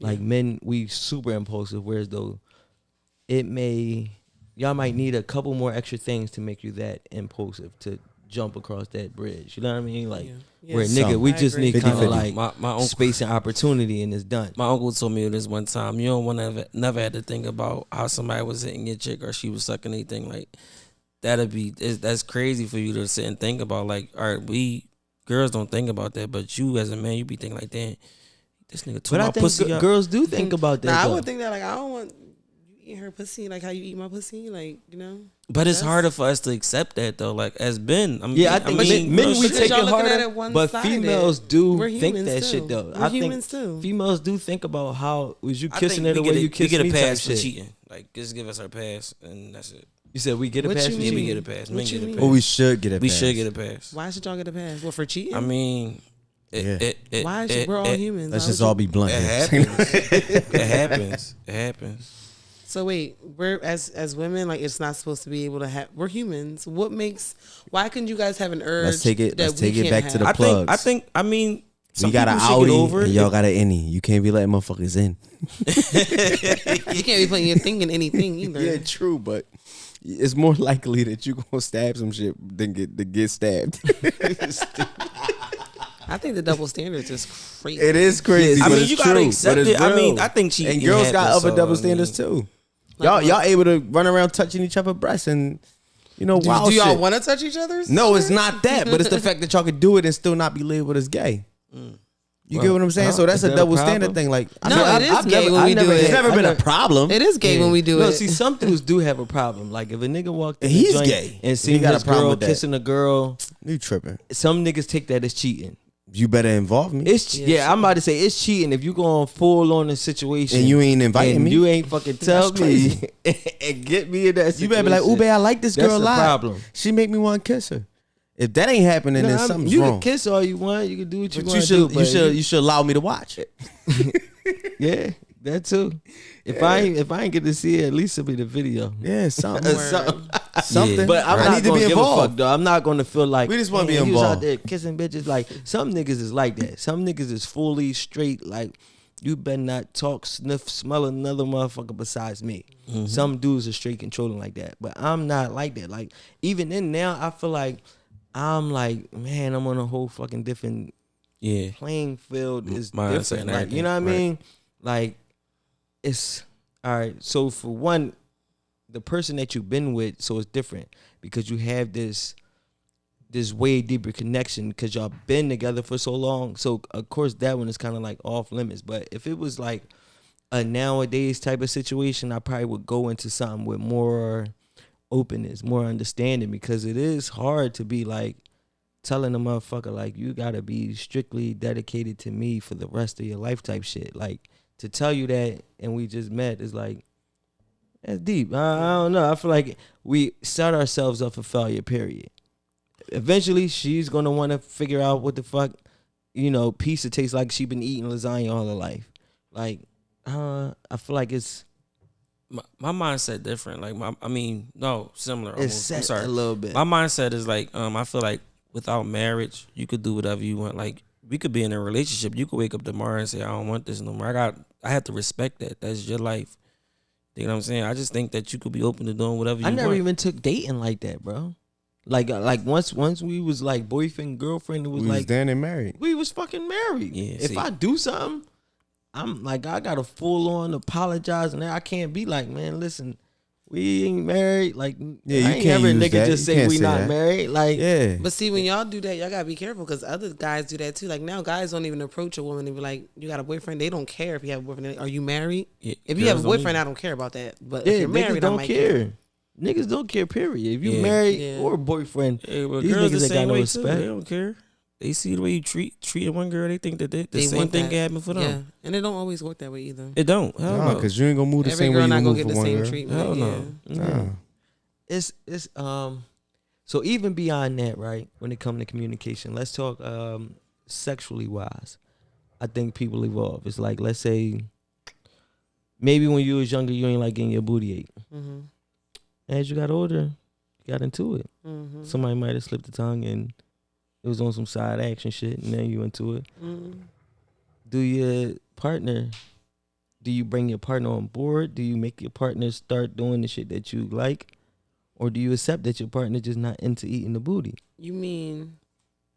Like men, we super impulsive, whereas though y'all might need a couple more extra things to make you that impulsive to jump across that bridge. You know what I mean? Like, Yeah. where Some. nigga, we I just agree. need kind of 50-50. like My uncle, space and opportunity, and it's done. my uncle told me this one time. You don't want to never had to think about how somebody was hitting your chick or she was sucking anything. Like that's crazy for you to sit and think about. Like, all right, we girls don't think about that, but you as a man, you be thinking like, damn, this nigga took But my I think pussy up. girls do think about that. Nah, I though. would think that like I don't want you eat her pussy like how you eat my pussy, like you know. But it's That's- harder for us to accept that though. Like as men, Yeah, I think men real we shit. take it y'all looking at harder, it one-sided. but females do We're think humans that too. shit though. We're I think humans too. females do think about how was you I kissing think her the way you kissed we get me a type pass for shit. cheating. Like just give us our pass and that's it. You said we get a What pass you for Yeah, we mean? cheating? get a pass. What Men you get a mean? pass. Well, we should get a We pass. should get a pass. Why should y'all get a pass? Well, for cheating. I mean, Why should we're all humans? Let's Why just would all you- be blunt. It here. happens. It happens. It happens. So wait, we're as women, like it's not supposed to be able to have. We're humans. Why couldn't you guys have an urge? Let's take it- that let's we take it can't back to the have? plugs. I mean, some We got an people should get outie over it. and y'all got an innie. You can't be letting motherfuckers in. You can't be putting your thing in anything either. Yeah, true, but it's more likely that you gonna stab some shit than get stabbed. I think the double standards is crazy. It is crazy. I but mean, it's you gotta true, accept but it's it. I mean, real. I think cheating and girls got happens, other so, double I standards mean- too. Y'all able to run around touching each other breasts and wild Do y'all shit. want to touch each other's? No, it's not that, but it's the fact that y'all could do it and still not be labeled as gay. You get what I'm saying? So that's is a that a double problem? standard thing. Like, No, it is gay when we do it. It's never I been a never- problem. It is gay when we do no, it. see, some dudes do have a problem. Like if a nigga walked in He's the joint gay. and He seen got a his problem girl with that. kissing a girl, You tripping? some niggas take that as cheating. You better involve me. It's I'm about to say it's cheating if you going full on a situation And you ain't inviting and me? You ain't fucking tell That's me crazy. and get me in that situation. You better be like, Ube, I like this That's girl a the lot. problem. She make me want to kiss her. If that ain't happening, then Nah, something's you wrong. can kiss all you want. You can do what you But want to do. you should allow me to watch it. Yeah, that too. If I ain't get to see it, at least it'll be the video. Yeah, something. Word. Something. But I'm I not need to gonna be give a fuck involved. though. I'm not gonna feel like We just wanna be "Man, he was out involved." there kissing bitches. Like some niggas is like that. Some niggas is fully straight. Like you better not talk, sniff, smell another motherfucker besides me. Mm-hmm. Some dudes are straight controlling like that. But I'm not like that. Like even then now, I feel like I'm like, man, I'm on a whole fucking different Yeah. playing field. Is Mindset different. and Like you know what I everything, mean? Like it's all right. So for one, the person that you've been with, so it's different because you have this way deeper connection because y'all been together for so long. So of course that one is kind of like off limits. But if it was like a nowadays type of situation, I probably would go into something with more openness, more understanding, because it is hard to be like telling a motherfucker like you gotta be strictly dedicated to me for the rest of your life type shit. Like to tell you that and we just met is like, that's deep. I don't know. I feel like we set ourselves up for failure, period. Eventually she's gonna wanna figure out what the fuck, pizza tastes like. She been eating lasagna all her life. Like, I feel like it's my mindset different. Like similar. it's Almost. set I'm sorry. a little bit. My mindset is like, I feel like without marriage, you could do whatever you want. Like we could be in a relationship. You could wake up tomorrow and say, I don't want this no more. I have to respect that. That's your life. You know what I'm saying? I just think that you could be open to doing whatever you want. I never even took dating like that, bro. Like once we was like boyfriend, girlfriend, it was we like was then and married. We was fucking married. Yeah, if I do something, I'm like, I gotta full on apologize, and I can't be like, man, listen, we ain't married. Like, yeah, I you ain't can't ever use nigga that. just You say can't we say not that. married. Like, Yeah. But see, when y'all do that, y'all gotta be careful because other guys do that too. Like now, guys don't even approach a woman and be like, "You got a boyfriend?" They don't care if you have a boyfriend. Are you married? Yeah, If you have a girls don't boyfriend, either. I don't care about that. But yeah, if you're niggas married, I don't might care. Niggas don't care. Period. If you Yeah. married Yeah. or a boyfriend, Hey, well, these girls the niggas ain't same got no way respect. too. They don't care. They see the way you treat one girl. They think that the They same want thing that. can happen for them. Yeah, and it don't always work that way either. It don't. Hell Nah, no. because you ain't gonna move the Every same way girl you not gonna gonna move get for the one same girl. treatment. Hell no. Yeah. Nah. It's so even beyond that, right? When it comes to communication, let's talk sexually wise. I think people evolve. It's like, let's say maybe when you was younger, you ain't like getting your booty ate. Mm-hmm. As you got older, you got into it. Mm-hmm. Somebody might have slipped the tongue and it was on some side action shit, and then you into it. Mm-hmm. Do you bring your partner on board? Do you make your partner start doing the shit that you like? Or do you accept that your partner just not into eating the booty? You mean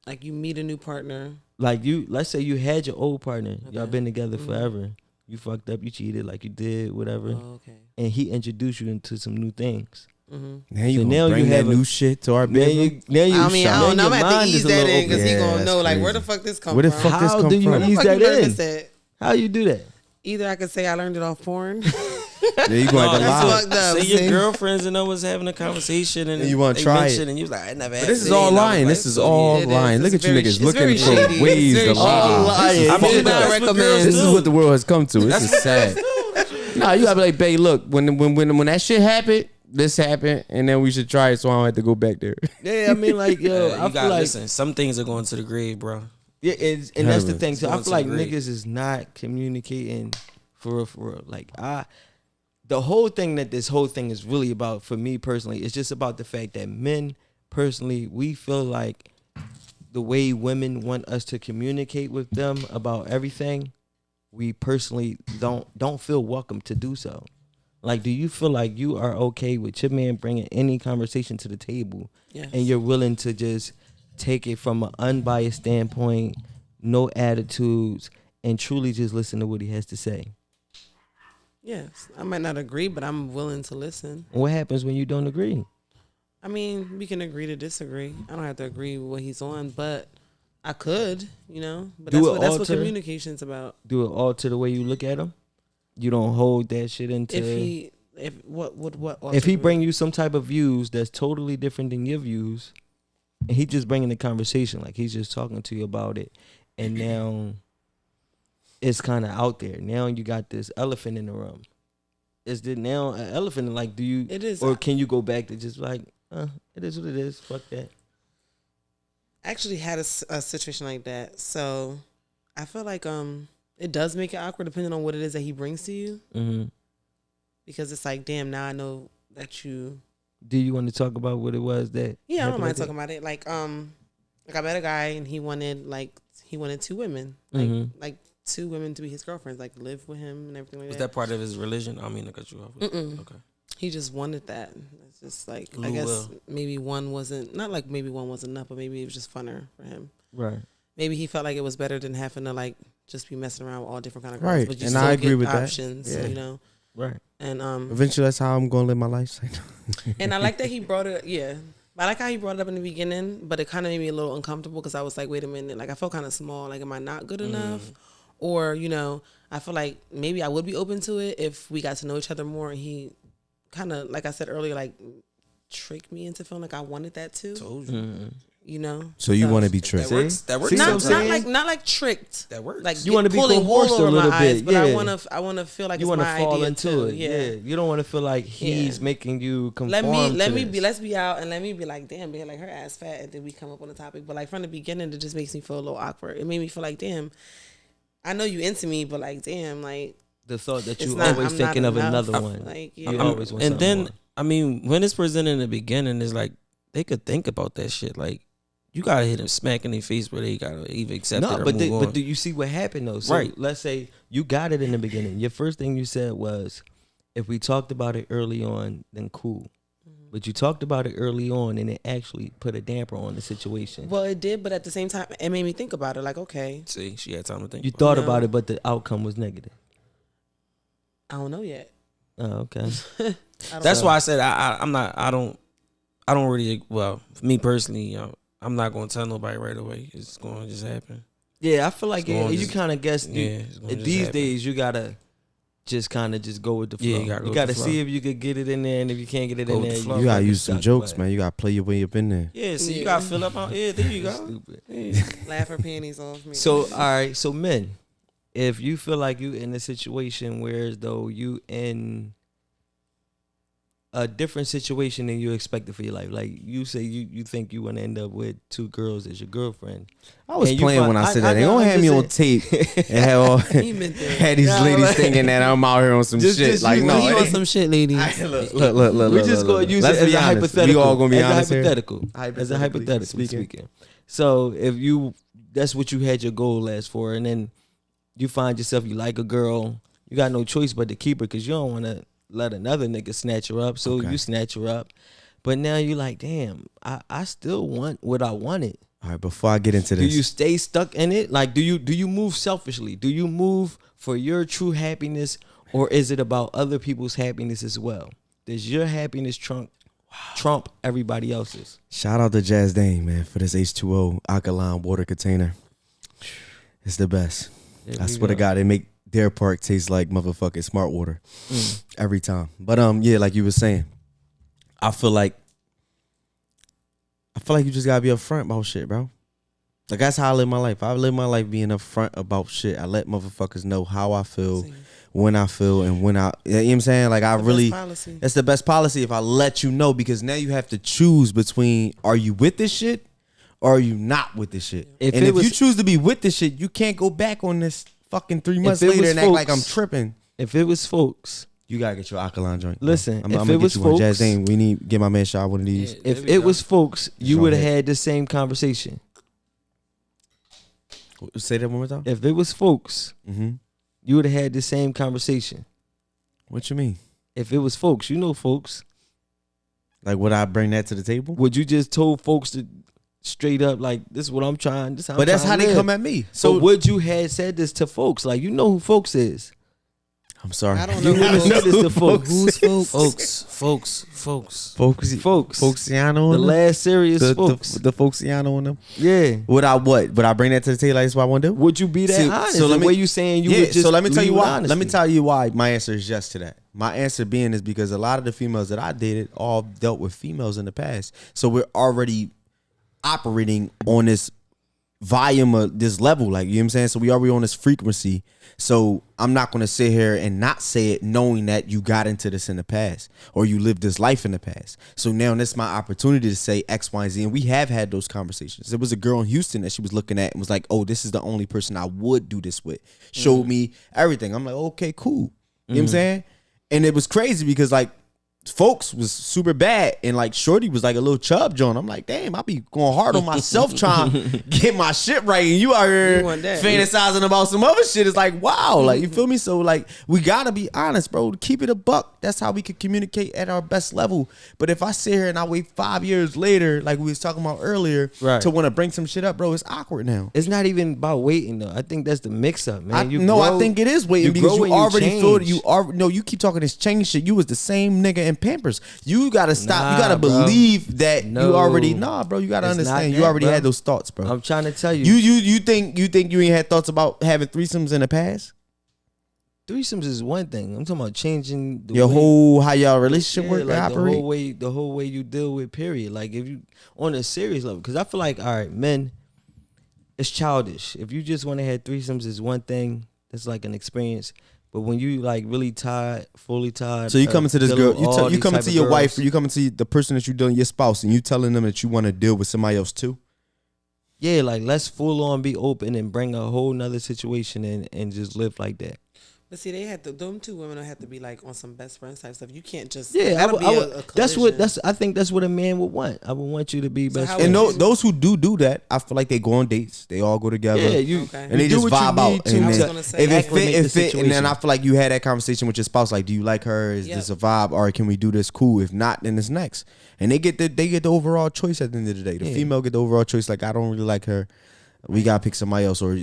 like you meet a new partner? Like let's say you had your old partner. Y'all Okay. been together Mhm. forever. You fucked up, you cheated, like you did, whatever. Oh, okay. And he introduced you into some new things. Mm-hmm. Now you So gonna now bring you that have new shit to our bedroom? Now you I mean, I don't know. I'm gonna have to ease that in because he Yeah, gonna that's know like where the crazy. fuck this come Where the from. fuck this How come do you Where from? the ease fuck that you learn in? this at? How you do that? Either I could say I learned it off porn. Yeah, you gonna have to That's lie. fucked up. Say your see? girlfriends and them was having a conversation and you wanna they try mentioned it. and you was like, I never had But this sex. is all And I was lying. like, This is so, all yeah, it lying. is. Look It's at you very- niggas it's looking very for shady. ways It's to very lie. shady. I do not that's what recommend. girls This is do. what the world has come to. This is sad. Nah, you gotta be like, babe, look, when that shit happened, this happened, and then we should try it so I don't have to go back there. Yeah, I mean, like, yo, You I feel gotta like, listen. Some things are going to the grave, bro. yeah, and that's the Hella. thing. So I Going feel to like the grave. niggas is not communicating for real. Like, the whole thing that this whole thing is really about for me personally is just about the fact that men personally, we feel like the way women want us to communicate with them about everything, we personally don't feel welcome to do so. Like, do you feel like you are okay with your man bringing any conversation to the table, Yes. and you're willing to just take it from an unbiased standpoint, no attitudes, and truly just listen to what he has to say? Yes, I might not agree, but I'm willing to listen. What happens when you don't agree? I mean, we can agree to disagree. I don't have to agree with what he's on, but I could, But Do that's it what alter? communication's about. Do it alter the way you look at him? You don't hold that shit into. If If he bring you some type of views that's totally different than your views, and he just bringing the conversation, like he's just talking to you about it, and now it's kind of out there. Now you got this elephant in the room. Is there now an elephant? Like, do you? It is. Or can you go back to just like, it is what it is. Fuck that. I actually had a situation like that, so I feel like it does make it awkward depending on what it is that he brings to you, Mm-hmm. because it's like, damn, now I know that you. Do you want to talk about what it was that? Yeah, I don't happened mind like that? talking about it. Like I met a guy and he wanted two women, like two women to be his girlfriends, like live with him and everything like Was that. that part of his religion? I don't mean to cut you off. Mm-mm. Okay. He just wanted that. It's just like, I Lou guess will. maybe one wasn't enough, but maybe it was just funner for him. Right. Maybe he felt like it was better than having to like just be messing around with all different kind of girls. Right, But you and still I agree get with that. options, Yeah. Right. And Eventually, that's how I'm gonna live my life. and I like that he brought it. Yeah, but I like how he brought it up in the beginning. But it kind of made me a little uncomfortable because I was like, wait a minute, like I felt kind of small. Like, am I not good enough? Or, you know, I feel like maybe I would be open to it if we got to know each other more and he kind of, like I said earlier, like tricked me into feeling like I wanted that too. Told you. You know? So you want to be tricked. That works. That works. See what I'm saying? Not like tricked. That works. Like You want to be pulling wool coerced a over little my eyes, bit. but Yeah. I want to feel like You it's want to my fall idea into too. it. Yeah. You don't want to feel like he's making you conform Let's be out and let me be like, damn, man, like her ass fat, and then we come up on the topic. But like from the beginning, it just makes me feel a little awkward. It made me feel like, damn, I know you into me, but like, damn, like the thought that you not- always I'm thinking not of enough. another one. Like, You yeah. always want And something then more. I mean, when it's presented in the beginning, it's like they could think about that shit. Like you gotta hit them smack in their face where they gotta either accept it or move on. But do you see what happened though? So Right. let's say you got it in the beginning. Your first thing you said was, if we talked about it early on, then cool. But you talked about it early on, and it actually put a damper on the situation. Well, it did, but at the same time, it made me think about it. Like, okay, See, she had time to think. You about thought No. about it, but the outcome was negative. I don't know yet. Oh, okay. That's why I said I'm not. I don't really. Well, for me personally, I'm not gonna tell nobody right away. It's gonna just happen. Yeah, I feel like It's gonna you just- kind of guess. Yeah, it's gonna just These happen. days, you gotta just kind of just go with the flow. Yeah, you gotta go with gotta the see flow. if you could get it in there, and if you can't get it Go in with there, the flow. You gotta fucking use some stuck, jokes, but- man. You gotta play your way up in there. Yeah, see, Yeah. you gotta fill up on. Yeah, there you go. Stupid. Yeah. Laugh her panties off me. So all right, so men, if you feel like you in a situation where as though you in a different situation than you expected for your life, like you say you think you want to end up with two girls as your girlfriend. I was And you playing find- when I said I that. They know, gonna I'm have me just on tape and have all he meant that. had these Nah, ladies like- thinking that I'm out here on some Just- shit. just Like you- no, He it on ain't- some shit, ladies. look. We just gonna use Let's it as be a honest. hypothetical. We all gonna be as honest a here. hypothetical. As a hypothetical speaking. So if you, that's what you had your goal as for, and then you find yourself you like a girl, you got no choice but to keep her because you don't want to let another nigga snatch her up. So Okay. you snatch her up, but now you like, damn, I still want what I wanted. All right, before I get into Do this, you stay stuck in it? Like, do you move selfishly? Do you move for your true happiness, or is it about other people's happiness as well? Does your happiness trump everybody else's? shout out to Jazz Dane, man, for this H2O alkaline water container. It's the best. There I we swear to go. God, they make Deer Park taste like motherfucking smart water Mm. every time. But yeah, like you were saying, I feel like you just gotta be upfront about shit, bro. Like that's how I live my life. I live my life being upfront about shit. I let motherfuckers know how I feel, when I feel, and when I. You know what I'm saying? Like I really. Policy. That's the best policy if I let you know, because now you have to choose between are you with this shit or are you not with this shit. If And it if you was- choose to be with this shit, you can't go back on this fucking 3 months it later was and act like I'm folks- tripping. If it was folks, You gotta get your alkaline joint. bro. Listen, I'm if gonna it get was you one. Jazz folks- Dane, we need to get my man shot one of these. Yeah. if There we it go. was folks, you Strong would have head. had the same conversation. Say that one more time. If it was folks, Mm-hmm. you would have had the same conversation. What you mean? If it was folks, you know folks. Like would I bring that to the table? Would you just told folks to straight up like this is what I'm trying? This how But that's I'm how trying to they live. come at me. So So would you had said this to folks? Like you know who folks is. I'm sorry. I don't You know. would have said this to folks. Who's folks? Folks. Folks. Folksiano The on them? last serious folks. The Folksiano on them. Yeah. Would I what? Would I bring that to the table? Like that's what I want to do? Would you be that See, honest? so let the me- way you saying you yeah, would just so let me tell you lead with why. Let me honesty. tell you why my answer is yes to that. My answer being is because a lot of the females that I dated all dealt with females in the past. So we're already operating on this volume of this level, like, you know what I'm saying? So we already on this frequency. So I'm not going to sit here and not say it knowing that you got into this in the past or you lived this life in the past. So now this is my opportunity to say X, Y, and Z. And we have had those conversations. There was a girl in Houston that she was looking at and was like, oh, this is the only person I would do this with. Showed me everything. I'm like, okay, cool. You know what I'm saying? And it was crazy because like folks was super bad and like shorty was like a little chub joint. I'm like, damn, I be going hard on myself trying to get my shit right, and you out here You want that. fantasizing about some other shit. It's like, wow, like, you feel me? So like we gotta be honest, bro. Keep it a buck. That's how we can communicate at our best level. But if I sit here and I wait 5 years later, like we was talking about earlier, Right. to want to bring some shit up, bro, it's awkward now. It's not even about waiting though. I think that's the mix up, man. I think it is waiting because grow you and already feel change. you already no. You keep talking this change shit. You was the same nigga in and Pampers. You gotta stop. You Nah, gotta bro. believe that you No. already. Nah, bro. You gotta It's not understand. You that, already bro. had those thoughts, bro. I'm trying to tell you. You think you ain't had thoughts about having threesomes in the past? Threesomes is one thing. I'm talking about changing the Your way, whole how y'all relationship work and like operate. the whole way you deal with. Period. Like if you on a serious level, because I feel like all right, men, it's childish. If you just want to have threesomes, is one thing. That's like an experience. But when you like really tired, fully tired. So you coming to this girl, you coming to your wife, or or you coming to the person that you dealing, your spouse, and you telling them that you want to deal with somebody else too. yeah, like let's full on be open and bring a whole nother situation and just live like that. But see, they had to. Them two women have to be like on some best friends type stuff. You can't just. Yeah, that'll be a collision. I think that's what a man would want. I would want you to be So best how friends. And would those who do that, I feel like they go on dates. They all go together. Yeah, you Okay. And they you do just what you vibe out. need to And I was then gonna say, if it acclimate fit, the it fit. And then situation. I feel like you had that conversation with your spouse. Like, do you like her? Is Yep. this a vibe? Or can we do this? Cool. If not, then it's next. And they get the overall choice at the end of the day. The Yeah. female get the overall choice. Like, I don't really like her. We gotta pick somebody else. Or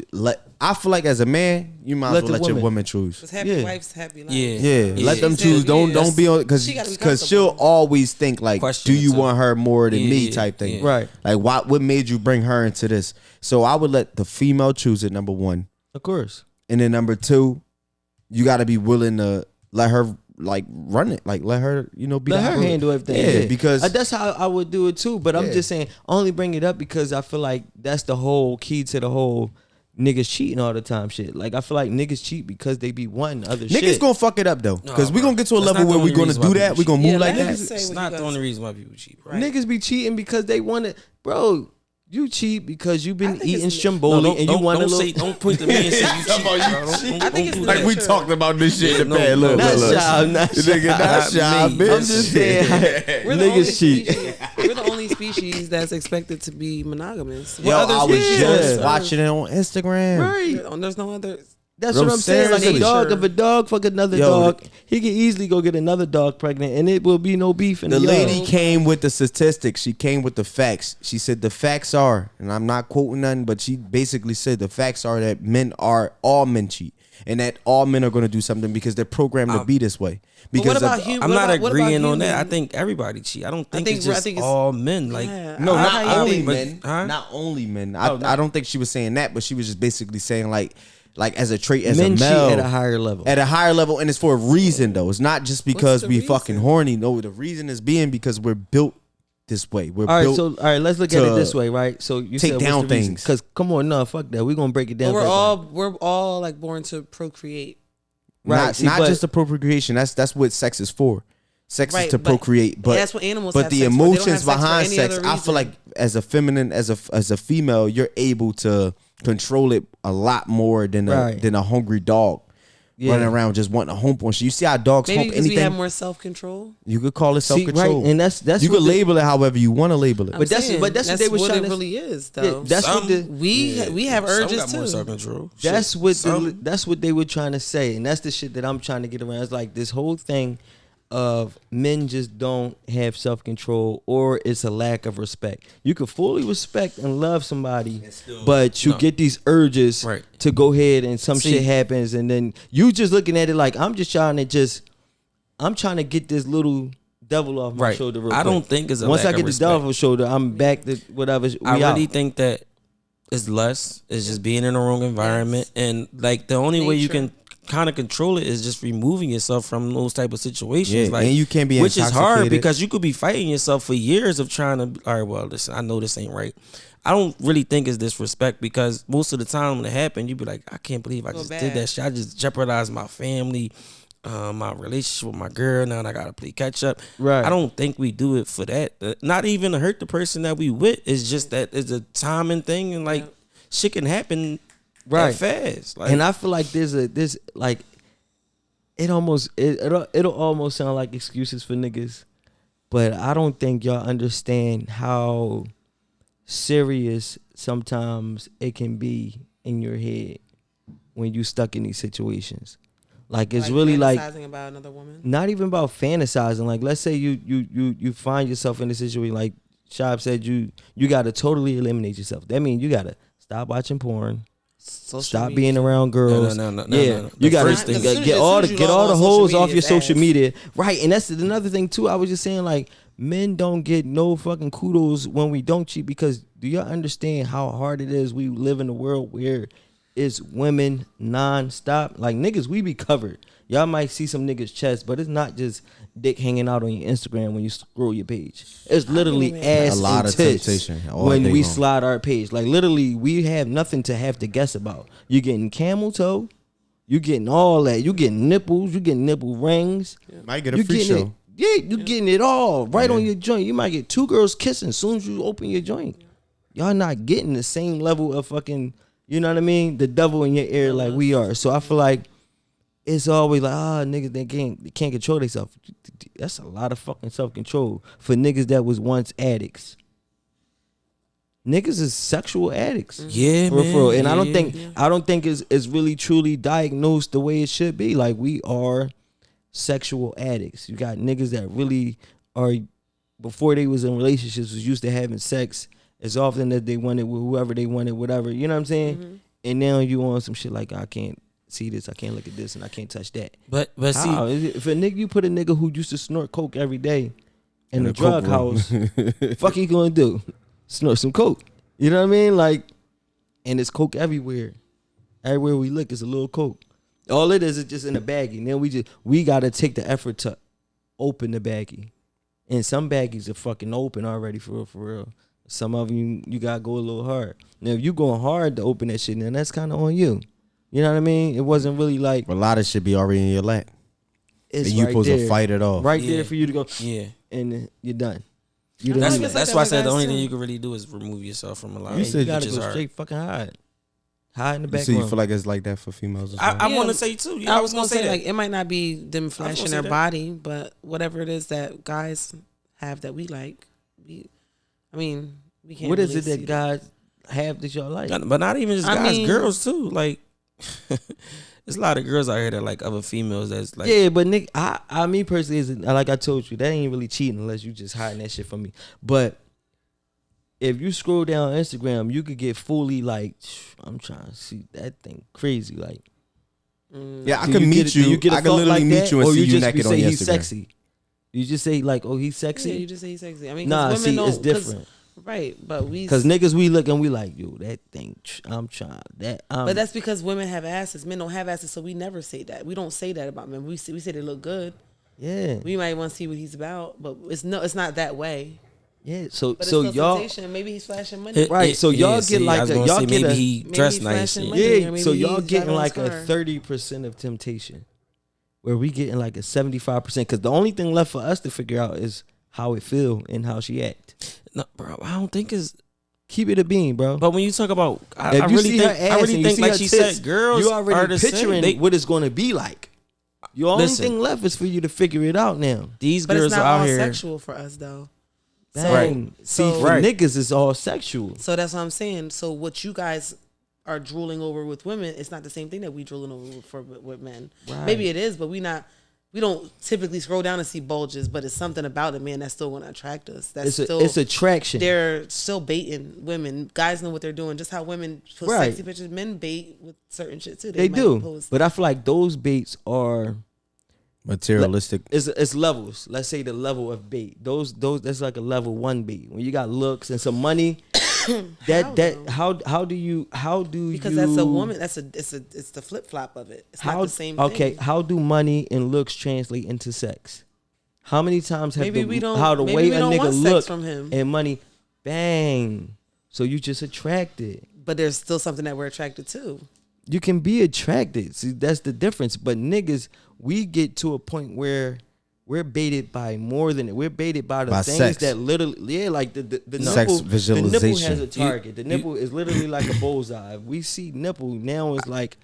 I feel like as a man, you might as well let your woman choose. Because happy Yeah. wives, happy lives. Yeah, let them She choose. said, Don't yeah. be on because She gotta be she'll comfortable. always think like, Question do you it, too. want her more than me? Yeah, Type thing. yeah. Right. Like what made you bring her into this? So I would let the female choose it, number one. Of course. And then number two, you gotta be willing to let her like run it. Like let her, be Let the her operator. handle everything. Yeah, because that's how I would do it too. But I'm Yeah. just saying, I only bring it up because I feel like that's the whole key to the whole niggas cheating all the time shit. Like I feel like niggas cheat because they be wanting other niggas shit. gonna fuck it up though. Because we bro. gonna get to a That's level not the where we only gonna reason do why that. people We gonna cheat. move Yeah, like let that. us say It's what not you the guys- only reason why people cheat, bro. Right. Niggas be cheating because they want to, bro. You cheat because you've I been think eating it's- stromboli and you want to look. Don't point to me and say you cheat, bro. I think it's do like that. we talked about this shit in the past. Look, Not look. shy, not Nigga, shy. not shy, me. bitch. I'm just saying, We're the only niggas cheat. species- We're the only species that's expected to be monogamous. Yo, I was Yeah. just watching it on Instagram. Right. There's no other. That's Bro, what I'm saying. Like a seriously. dog, if a dog fuck another Yo, dog, he can easily go get another dog pregnant, and it will be no beef in The the lady yard. came with the statistics. She came with the facts. She said the facts are, and I'm not quoting nothing, but she basically said the facts are that all men cheat, and that all men are going to do something because they're programmed to be this way. But what Because about of, human? I'm What not about- what about agreeing on that. I human- think everybody cheat. I don't think, think- it's just I think it's- all men. Like, Yeah. no, I- not I only think- men, Huh? not only men. Oh, no. I don't think she was saying that, but she was just basically saying like as a trait as Men a cheat male at a higher level. At a higher level, and it's for a reason though. It's not just because the we reason? fucking horny. No, the reason is being because we're built this way. We're All right, built. so all right, let's look at it to this way, right? So you take said down things. Because come on, no, fuck that. We're gonna break it down. But first. we're all like born to procreate. Right, Not, see, not but- just the procreation. That's what sex is for. Sex Right, is to but procreate, but that's what animals but have the sex for. They don't have emotions sex for behind any sex, other I feel reason. like as a feminine, as a female, you're able to control it a lot more than Right. a hungry dog Yeah. running around just wanting to hump on shit. You see how dogs Maybe hump because we have anything? more self control. You could call it See, self control. right, and that's you what could label it however you want to label it. But that's what they was what trying it to- really is, Yeah, though. that's what the we have some urges got more too. self-control. that's Shit, what some- that's what they were trying to say, and that's the shit that I'm trying to get around. It's like this whole thing of men just don't have self-control, or it's a lack of respect. You can fully respect and love somebody, but you no. get these urges Right. to go ahead and some See- shit happens, and then you just looking at it like I'm trying to get this little devil off my Right. shoulder real I quick. don't think it's a Once lack I of get the respect. devil off my shoulder, I'm back to whatever. I we out. really think that it's less. It's just being in the wrong environment, and like the only way you Nature. can kind of control it is just removing yourself from those type of situations. Yeah, like, and you can't be which is hard intoxicated. because you could be fighting yourself for years of trying to. All right, well, listen, I know this ain't right. I don't really think it's disrespect because most of the time when it happened, you be like, I can't believe I Feel just bad. did that shit. I just jeopardized my family, my relationship with my girl. Now I gotta play catch up. Right. I don't think we do it for that. Not even to hurt the person that we with. It's just that it's a timing thing, and like shit can happen Right. that fast. Like, And I feel like there's like it'll almost sound like excuses for niggas, but I don't think y'all understand how serious sometimes it can be in your head when you stuck in these situations. Like it's really like fantasizing about another woman. not even about fantasizing. Like let's say you find yourself in a situation like Shab said, you gotta totally eliminate yourself. That means you gotta stop watching porn, Stop media. being around girls. No. Yeah, The you gotta first thing- get all the hoes off your is social ass. media, right? And that's another thing too. I was just saying, like, men don't get no fucking kudos when we don't cheat, because do y'all understand how hard it is? We live in a world where it's women non-stop. Like, niggas, we be covered. Y'all might see some niggas' chest, but it's not just dick hanging out on your Instagram when you scroll your page. It's literally ass A lot and of tits temptation all when day we long. slide our page. Like, literally, we have nothing to have to guess about. You getting camel toe, you getting all that. You getting nipples, you getting nipple rings. Might get a You free getting show. it. Yeah, you getting it all right on your joint. You might get two girls kissing as soon as you open your joint. Y'all not getting the same level of fucking, you know what I mean? The devil in your ear like we are. So I feel like it's always like, niggas they can't control themselves. That's a lot of fucking self-control for niggas that was once addicts. Niggas is sexual addicts. Yeah, For man. real. And Yeah. I don't think it's really truly diagnosed the way it should be. Like, we are sexual addicts. You got niggas that really are, before they was in relationships, was used to having sex as often as they wanted with whoever they wanted, whatever. You know what I'm saying? Mm-hmm. And now you on some shit like, I can't see this, I can't look at this, and I can't touch that. But see, How? If a nigga, you put a nigga who used to snort coke every day in In a a drug coke house, room. fuck he gonna do? Snort some coke. You know what I mean? Like, and it's coke everywhere. Everywhere we look, it's a little coke. All it is just in a baggie. And then we gotta take the effort to open the baggie. And some baggies are fucking open already, for real. Some of them you gotta go a little hard. Now if you going hard to open that shit, then that's kind of on you. You know what I mean? It wasn't really like, A lot of shit be already in your lap. it's And you right supposed there, to fight it off. right Yeah. there for you to go, yeah. and you're done. I That's think it's That's like why I that said with the only guys, thing too. you can really do is remove yourself from a lot. You you said- gotta which is go hard. straight fucking hide. Hide in the You back see, you room. feel like it's like that for females as well. I Yeah. want to say too. Yeah, I I was gonna say that. like, it might not be them flashing say their that. body, but whatever it is that guys have that we like, we can't. What is really it that see guys have that y'all like? But not even just I guys, mean- girls too. Like, there's a lot of girls out here that like other females. That's like, Yeah, but Nick, I me personally, is like I told you, that ain't really cheating unless you just hiding that shit from me. But if you scroll down Instagram, you could get fully like, I'm trying to see that thing crazy. Like, Yeah, I do can you meet get- do you. get a I can thought literally like meet that? you and Or see you just naked say on your he's Instagram. sexy. You just say like, oh, he's sexy. Yeah, you just say he's sexy. I mean, 'cause Nah, women see, don't, it's different. right? But Cause niggas, we look and we like, yo, that thing, I'm trying that. but that's because women have asses. Men don't have asses, so we never say that. We don't say that about men. We say they look good. yeah, We might want to see what he's about, but it's not that way. yeah. So But so it's y'all, temptation. Maybe he's flashing money. Right, so y'all get like I was a- gonna y'all say get maybe a- he maybe dressed he nice. flashing Yeah. money. yeah. or So maybe y'all he's getting driving like his a car. 30% of temptation, where we getting like a 75%. Cause the only thing left for us to figure out is how it feel and how she act. No, bro, I don't think it's. Keep it a bean, bro. But when you talk about, I if you really see think, her ass I really and you think see like her she tits, said, girls you are already the same. picturing what it's gonna be like. Your only Listen. thing left is for you to figure it out now. These But girls it's not are out all here. sexual for us though. Dang. See, So- for niggas, it's all sexual. So that's what I'm saying. So what you guys are drooling over with women, it's not the same thing that we drooling over with men. Right. Maybe it is, but we don't typically scroll down and see bulges, but it's something about it, man, that's still going to attract us. That's It's attraction. they're still baiting women. Guys know what they're doing. Just how women post Right. sexy pictures, men bait with certain shit too. They might do, post- but I feel like those baits are Materialistic. it's levels. Let's say the level of bait. Those that's like a level 1 bait. When you got looks and some money, how do you because that's a woman. It's the flip flop of it. It's not the same thing. Okay, how do money and looks translate into sex? How many times have Maybe we don't. how the maybe way we a don't nigga want sex look from him. and money, bang. So you just attracted. But there's still something that we're attracted to. You can be attracted. See, that's the difference. But niggas, we get to a point where we're baited by more than we're baited by the By things sex. that literally, yeah, like the Sex nipple. The nipple has visualization. a target. The nipple is literally like a bullseye. If we see nipple now, it's like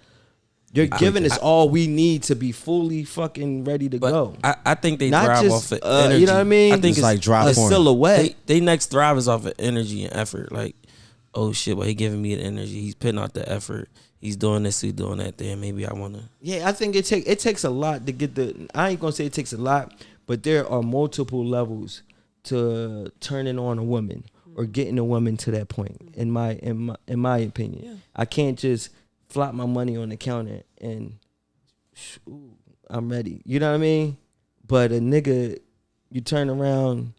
you're giving us all we need to be fully fucking ready to But go. I think they Not thrive just, off of energy. you know what I mean? I think It's it's like dry a porn. silhouette. they next thrive is off of energy and effort. Like, oh shit, but he giving me the energy. He's putting out the effort. He's doing this. He's doing that. Then maybe I wanna. Yeah, I think it takes a lot to get the. I ain't gonna say it takes a lot, but there are multiple levels to turning on a woman or getting a woman to that point. In my opinion, Yeah. I can't just flop my money on the counter and ooh, I'm ready. You know what I mean? But a nigga, you turn around,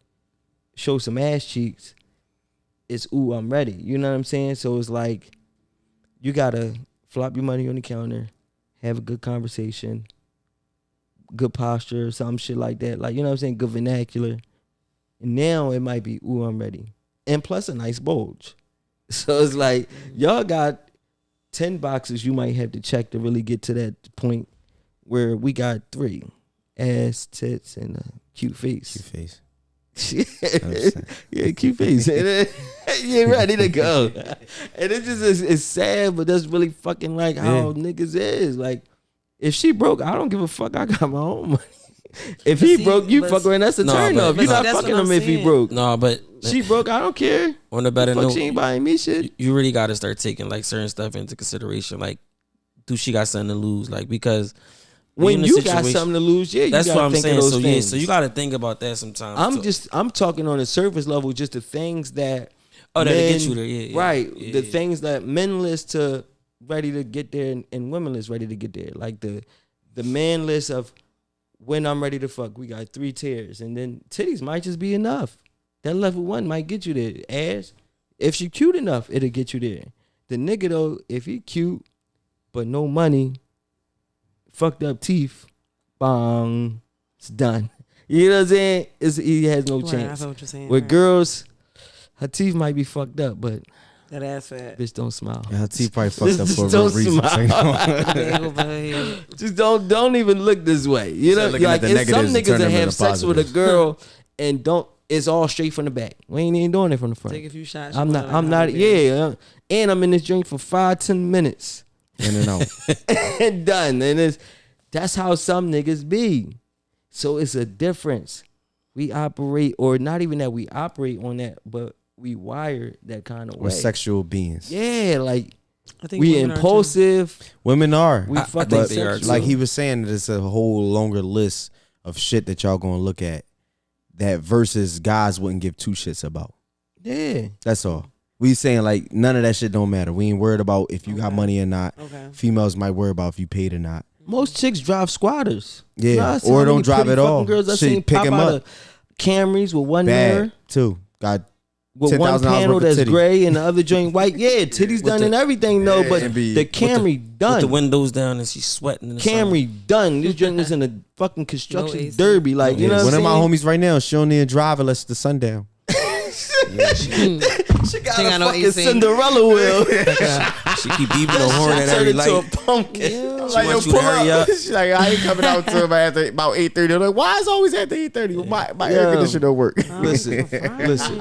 show some ass cheeks, it's ooh, I'm ready. You know what I'm saying? So it's like you gotta flop your money on the counter, have a good conversation, good posture, some shit like that. Like, you know what I'm saying? Good vernacular. And now it might be ooh, I'm ready. And plus a nice bulge. So it's like y'all got 10 boxes you might have to check to really get to that point where we got 3. Ass, tits, and a cute face. Cute face. Yeah, cute face. You're ready to go. And it just is, it's sad, but that's really fucking like how niggas is. Like, if she broke, I don't give a fuck. I got my own money. If he broke, you fuck her, and that's a turn off. You're not fucking him if he broke. No, but she broke, I don't care. On the better note, she ain't buying me shit. You really got to start taking like certain stuff into consideration. Like, do she got something to lose? Like, because when you got something to lose, yeah, you that's gotta what I'm think saying. of those So things. so you got to think about that sometimes. I'm talking on a surface level, just the things that that'll get you there, yeah, right. yeah, the things that men list to ready to get there and women list ready to get there. Like the man list of when I'm ready to fuck, we got 3 tiers, and then titties might just be enough. That level 1 might get you there. Ass, if she cute enough, it'll get you there. The nigga though, if he cute but no money, fucked up teeth, bong, it's done. You know what I'm saying? He has no chance. I know what you're saying. With girls, her teeth might be fucked up, but that ass fat. bitch don't smile. Yeah, her teeth probably fucked up for a Don't real reason. Just don't even look this way. You know, like it's some niggas that have sex with a girl and it's all straight from the back. We ain't even doing it from the front. Take a few shots. I'm not. Yeah, and I'm in this drink for 5-10 minutes. In and out. And done. And that's how some niggas be. So it's a difference. We operate, or not even that we operate on that, but we wire that kind of way. We're sexual beings. Yeah, like I think we impulsive. Women are. We I fucking think they are sexual. Like he was saying, there's a whole longer list of shit that y'all gonna look at that versus guys wouldn't give 2 shits about. Yeah. That's all. We saying like none of that shit don't matter. We ain't worried about if you got money or not. Okay. Females might worry about if you paid or not. Most chicks drive squatters. Yeah, You know, or don't drive at all. Girls I Shit, seen pick pop him out up. of Camrys with one mirror, Bad too. Got with one $10,000 panel worth of that's titty. gray and the other joint white. Yeah, titties done and everything though, but and be- the Camry with done. the windows down and she's sweating. In the sun. Camry done. This joint is in a fucking construction AC. derby. Like, you know what One I'm of my saying? homies right now, she don't need a drive unless the sun down. She got She a got no fucking AC. Cinderella wheel. She keep beeping the horn at every Turned into a light. pumpkin. She wants you to hurry up. She's like, I ain't coming out till after about 8:30. I'm like, why is it always after 8:30? Well, my air conditioner don't work. Listen, listen.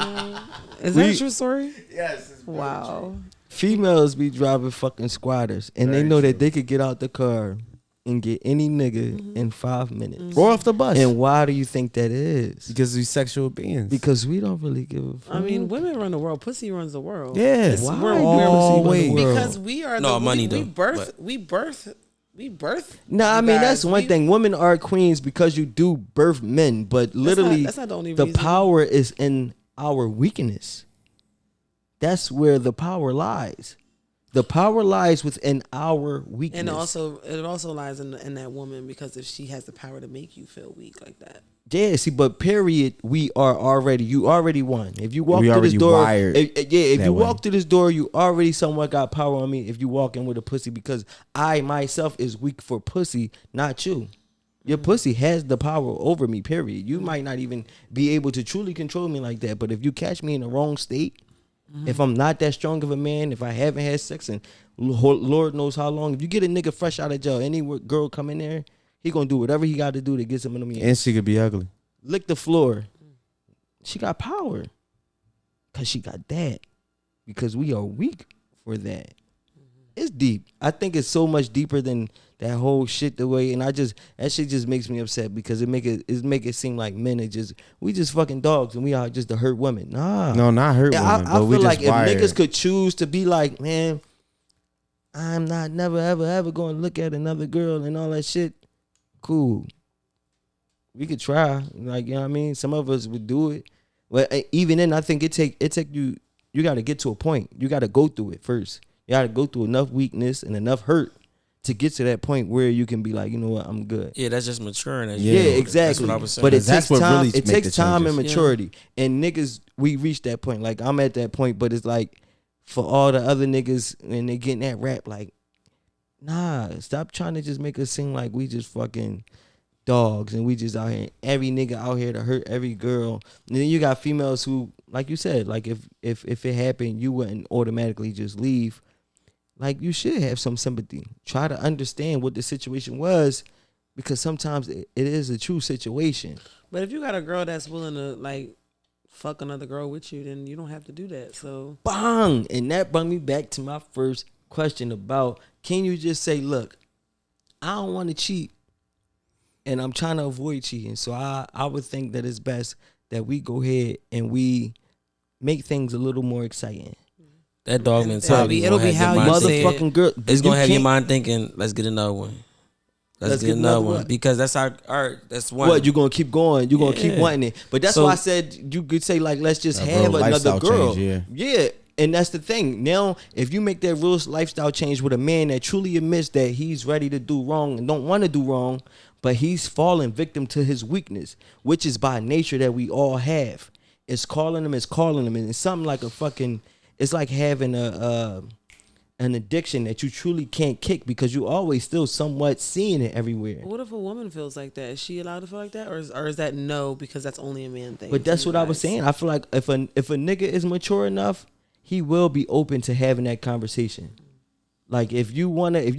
Is that a true story? Yes. Wow. Females be driving fucking squatters, and they know that they could get out the car and get any nigga in 5 minutes. Or off the bus. And why do you think that is? Because we sexual beings. Because we don't really give a fuck. I mean, women run the world. Pussy runs the world. Yeah. It's- Why we're- do we're- pussy run the world? Because we are No, the money we though, birth. but- We birth. Nah, I you mean guys. that's one thing. Women are queens because you do birth men, but literally that's not the only the reason. power is in our weakness. That's where the power lies. The power lies within our weakness. And it also lies in that woman, because if she has the power to make you feel weak like that. yeah, see, but period, you already won. If you walk We through this already door, wired if that you way. walk through this door, you already somewhat got power on me. If you walk in with a pussy, because I myself is weak for pussy, not you. Your pussy has the power over me, period. You might not even be able to truly control me like that, but if you catch me in the wrong state, if I'm not that strong of a man, if I haven't had sex in Lord knows how long, if you get a nigga fresh out of jail, any girl come in there, he gonna do whatever he got to do to get some of them. And she could be ugly. Lick the floor. She got power. Because she got that. Because we are weak for that. It's deep. I think it's so much deeper than that whole shit the way, and that shit just makes me upset because it make it seem like men are we just fucking dogs and we are just to hurt women. Nah. No, not hurt Yeah, women, I but we feel just like if wired. niggas could choose to be like, man, I'm not never ever going to look at another girl and all that shit, cool. We could try, like, you know what I mean? Some of us would do it. But even then, I think it take you got to get to a point. You got to go through it first. You gotta go through enough weakness and enough hurt to get to that point where you can be like, you know what, I'm good. Yeah, that's just maturing. Yeah, exactly. That's what I was saying. But it That's takes what time. really It make takes the time and changes. maturity. And niggas, we reached that point. Like I'm at that point, but it's like for all the other niggas when they getting that rap, like, nah, stop trying to just make us seem like we just fucking dogs and we just out here. Every nigga out here to hurt every girl. And then you got females who, like you said, like if it happened, you wouldn't automatically just leave. Like you should have some sympathy. Try to understand what the situation was, because sometimes it is a true situation. But if you got a girl that's willing to like fuck another girl with you, then you don't have to do that. So Bang! And that brought me back to my first question about, can you just say, look, I don't want to cheat and I'm trying to avoid cheating. So I would think that it's best that we go ahead and we make things a little more exciting. That dog mentality. It'll be how you say it. Motherfucking girl. It's gonna have your can't- mind thinking, let's get another one. Let's get another one. Because that's our art. That's one. What, you gonna keep going? You gonna keep Yeah. wanting it? But that's So- why I said you could say like, let's just A have real another lifestyle girl. change, Yeah, and that's the thing. Now, if you make that real lifestyle change with a man that truly admits that he's ready to do wrong and don't want to do wrong, but he's falling victim to his weakness, which is by nature that we all have. It's calling him, and it's something like a fucking. It's like having an addiction that you truly can't kick because you always still somewhat seeing it everywhere. what if a woman feels like that? Is she allowed to feel like that, or is that no because that's only a man thing? But that's to you what I was guys? saying. I feel like if a nigga is mature enough, he will be open to having that conversation. Like if you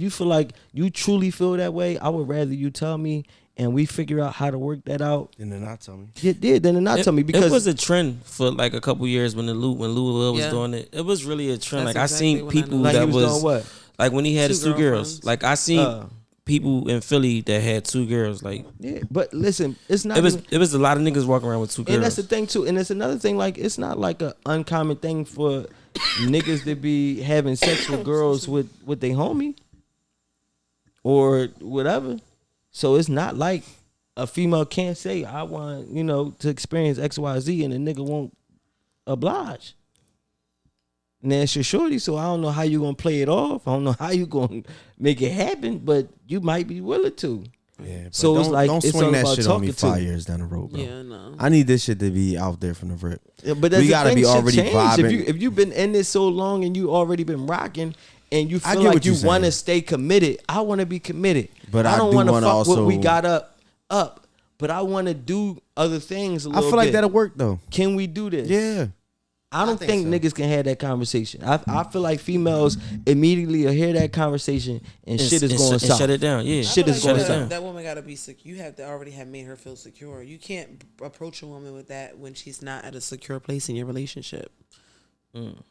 feel like you truly feel that way, I would rather you tell me and we figure out how to work that out. And then not tell me. Yeah, then not tell me, because it was a trend for like a couple years when Louisville was Yeah. doing it. It was really a trend. That's Like exactly I seen when I people knew. like he that was was doing what? like when he had his two girls. girlfriends. Like I seen people in Philly that had two girls. Like Yeah, but listen, it's not. it was a lot of niggas walking around with two girls. And that's the thing too. And it's another thing. Like it's not like a uncommon thing for niggas to be having sex with girls with their homie or whatever. So it's not like a female can't say I want to experience XYZ and a nigga won't oblige. And that's your shorty. So I don't know how you gonna play it off. I don't know how you gonna make it happen, but you might be willing to. Yeah. But So it's like don't it's swing all that about shit on me talking to 5 me. years down the road, bro. Yeah, no. I need this shit to be out there from the rip. Yeah, but that's We the gotta thing, be shit already changed. vibing. If you've been in this so long and you already been rocking and you I feel get like what you you're want to saying. stay committed, I want to be committed. But I don't do wanna wanna fuck what we also- got up. But I want to do other things a I little feel like bit. that'll work though. Can we do this? Yeah. I don't think think so. niggas can have that conversation. I feel like females immediately will hear that conversation and shit is going south. Shut it down. Yeah, Shit is going south. That woman got to be secure. You have to already have made her feel secure. You can't approach a woman with that when she's not at a secure place in your relationship.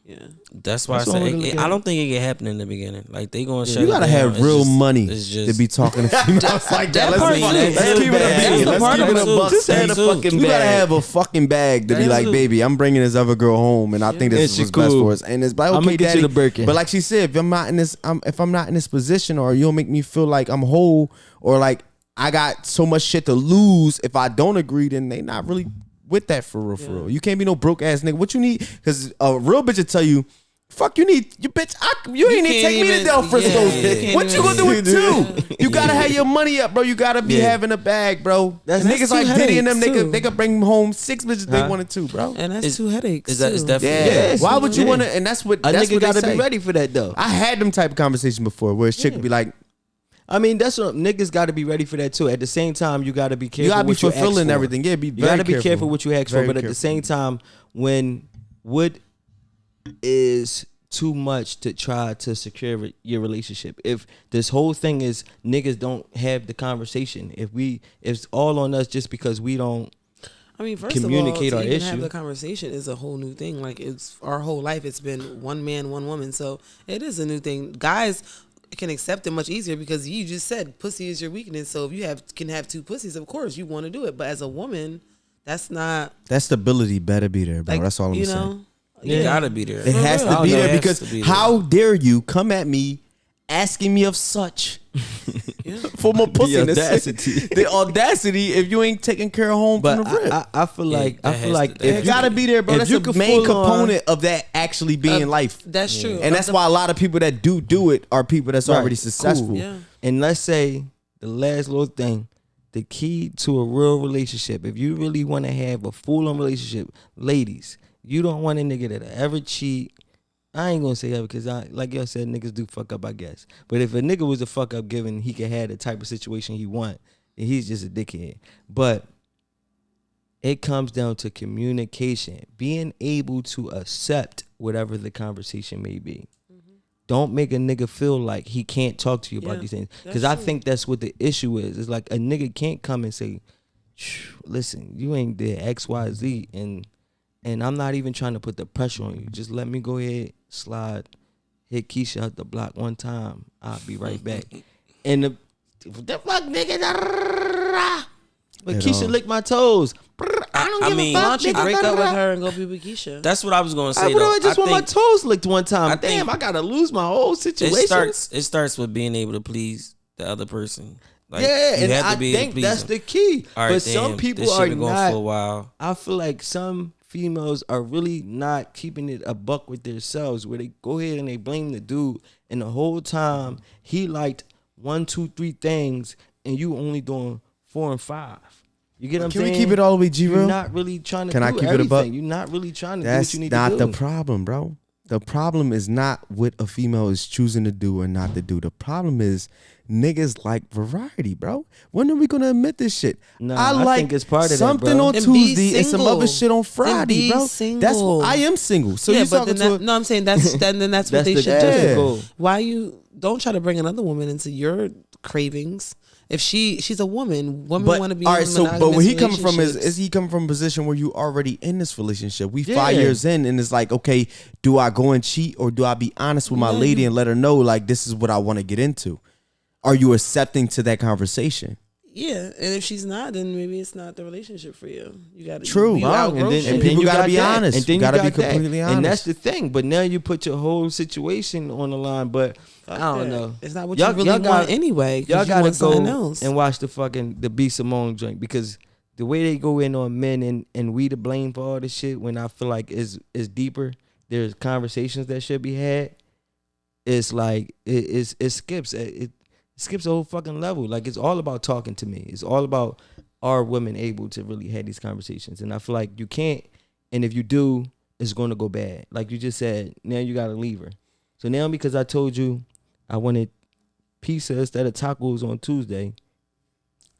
Yeah, That's why That's I all say we're I gonna don't think it can happen in the beginning. Like they gonna shut You it gotta down. have It's real just- money it's to just- be talking to females like that. that part is- Let's that's keep it a bad. bean. That's Let's part keep of it it a too. buck. Just had a too. fucking You gotta bag. have a fucking bag to be That's like, it. baby, I'm bringing this other girl home, and I think And this is she what's best cool. for us. And it's like, I'ma okay, get you daddy. the Birkin. But like she said, if I'm not in this, if I'm not in this position, or you'll make me feel like I'm whole, or like I got so much shit to lose if I don't agree, then they not really with that for real. For real, you can't be no broke ass nigga. What you need? Because a real bitch will tell you. Fuck you need you bitch. You ain't even can't take me to even- Del Frisco's. yeah. What you gonna do with two? You gotta have your money up, bro. You gotta be Yeah. having a bag, bro. That's Niggas two like Diddy and them, headaches, they could bring home 6 bitches they Huh? wanted to, bro. and that's Is- two headaches. Is that too. is definitely Yeah. Yes. Why would you Yeah. wanna? And that's what A that's nigga what gotta they say. be ready for that though. I had them type of conversation before where shit could be like, I mean, that's what niggas got to be ready for that too. At the same time, you got to be careful. you gotta be what you ask fulfilling for. everything. Yeah, be You very got to be careful what you ask for, Very but at the careful. same time, when what is too much to try to secure your relationship, if this whole thing is niggas don't have the conversation, if it's all on us just because we don't. I mean, first communicate of all, our to even issue. have the conversation is a whole new thing. Like it's our whole life. It's been one man, one woman. So it is a new thing. Guys can accept it much easier because you just said pussy is your weakness. So if you can have two pussies, of course you want to do it. But as a woman, that's not That stability better be there, bro. like That's all I'm saying. know. You gotta be there. It has to real. be It there has because to be there. how dare you come at me asking me of such? for more pussy. The audacity. The audacity if you ain't taking care of home But from the rip. I feel like It gotta be there, bro. if That's you the could main full on- component of that actually being life. That's true. And that's why a lot of people that do it are people that's Right, already cool. successful. Yeah. And let's say the last little thing, the key to a real relationship, if you really want to have a full-on relationship, ladies, you don't want a nigga that'll ever cheat. I ain't gonna say ever because like y'all said, niggas do fuck up, I guess. But if a nigga was a fuck up given he could have the type of situation he want, then he's just a dickhead. But it comes down to communication, being able to accept whatever the conversation may be. Don't make a nigga feel like he can't talk to you about these things. Because I think that's what the issue is. It's like a nigga can't come and say, listen, you ain't did X, Y, Z. And I'm not even trying to put the pressure on you. Just let me go ahead, slide, hit Keisha out the block one time. I'll be right back. And the fuck, nigga? But Keisha licked my toes. I don't give a fuck. Why don't you nigga. break up with her and go be with Keisha? That's what I was gonna say. I just want my think toes licked one time. I think- Damn, I gotta lose my whole situation. it starts with being able to please the other person. Like, yeah, you and have to I be able to think please that's them. the key. All right, But some damn, people this shit are been going not. for a while. I feel like some females are really not keeping it a buck with themselves, where they go ahead and they blame the dude, and the whole time he liked 1, 2, 3 things, and you only doing 4 and 5. You get what I'm Can saying? we keep it all the way G You're real? not really trying to Can do I keep it a everything. buck? You're not really trying to do That's what you need not to do. the problem, bro. The problem is not what a female is choosing to do or not to do. The problem is niggas like variety, bro. When are we gonna admit this shit? Nah, I I like think it's part of that, something bro. on And be Tuesday and some single. other shit on And Friday, be bro. That's single. I am single. So yeah, you but talking then to that, no, I'm saying that's then that's what they the, should that's do. the goal. Why you don't try to bring another woman into your cravings? If she's a woman, women want to be. All right, in so but monogamous when he coming from relationships. is he coming from a position where you already in this relationship? We Yeah. 5 years in, and it's like, okay, do I go and cheat or do I be honest with my lady and let her know like this is what I want to get into? Are you accepting to that conversation? Yeah, and if she's not, then maybe it's not the relationship for you. You got to True. You Wow, outgrow and then, shit. and people then you gotta got be that. honest. And then You gotta be got that. completely And that's honest. the thing. But now you put your whole situation on the line. But Fuck I don't that. know. It's not what Y'all- you really y'all want got- anyway. 'Cause Y'all you gotta want something go else. and watch the B Simone joint, because the way they go in on men and we to blame for all this shit, when I feel like is deeper. There's conversations that should be had. It's like it skips it skips a whole fucking level. Like, it's all about talking to me. It's all about, are women able to really have these conversations? And I feel like you can't. And if you do, it's going to go bad. Like you just said, now you got to leave her. So now, because I told you I wanted pizza instead of tacos on Tuesday,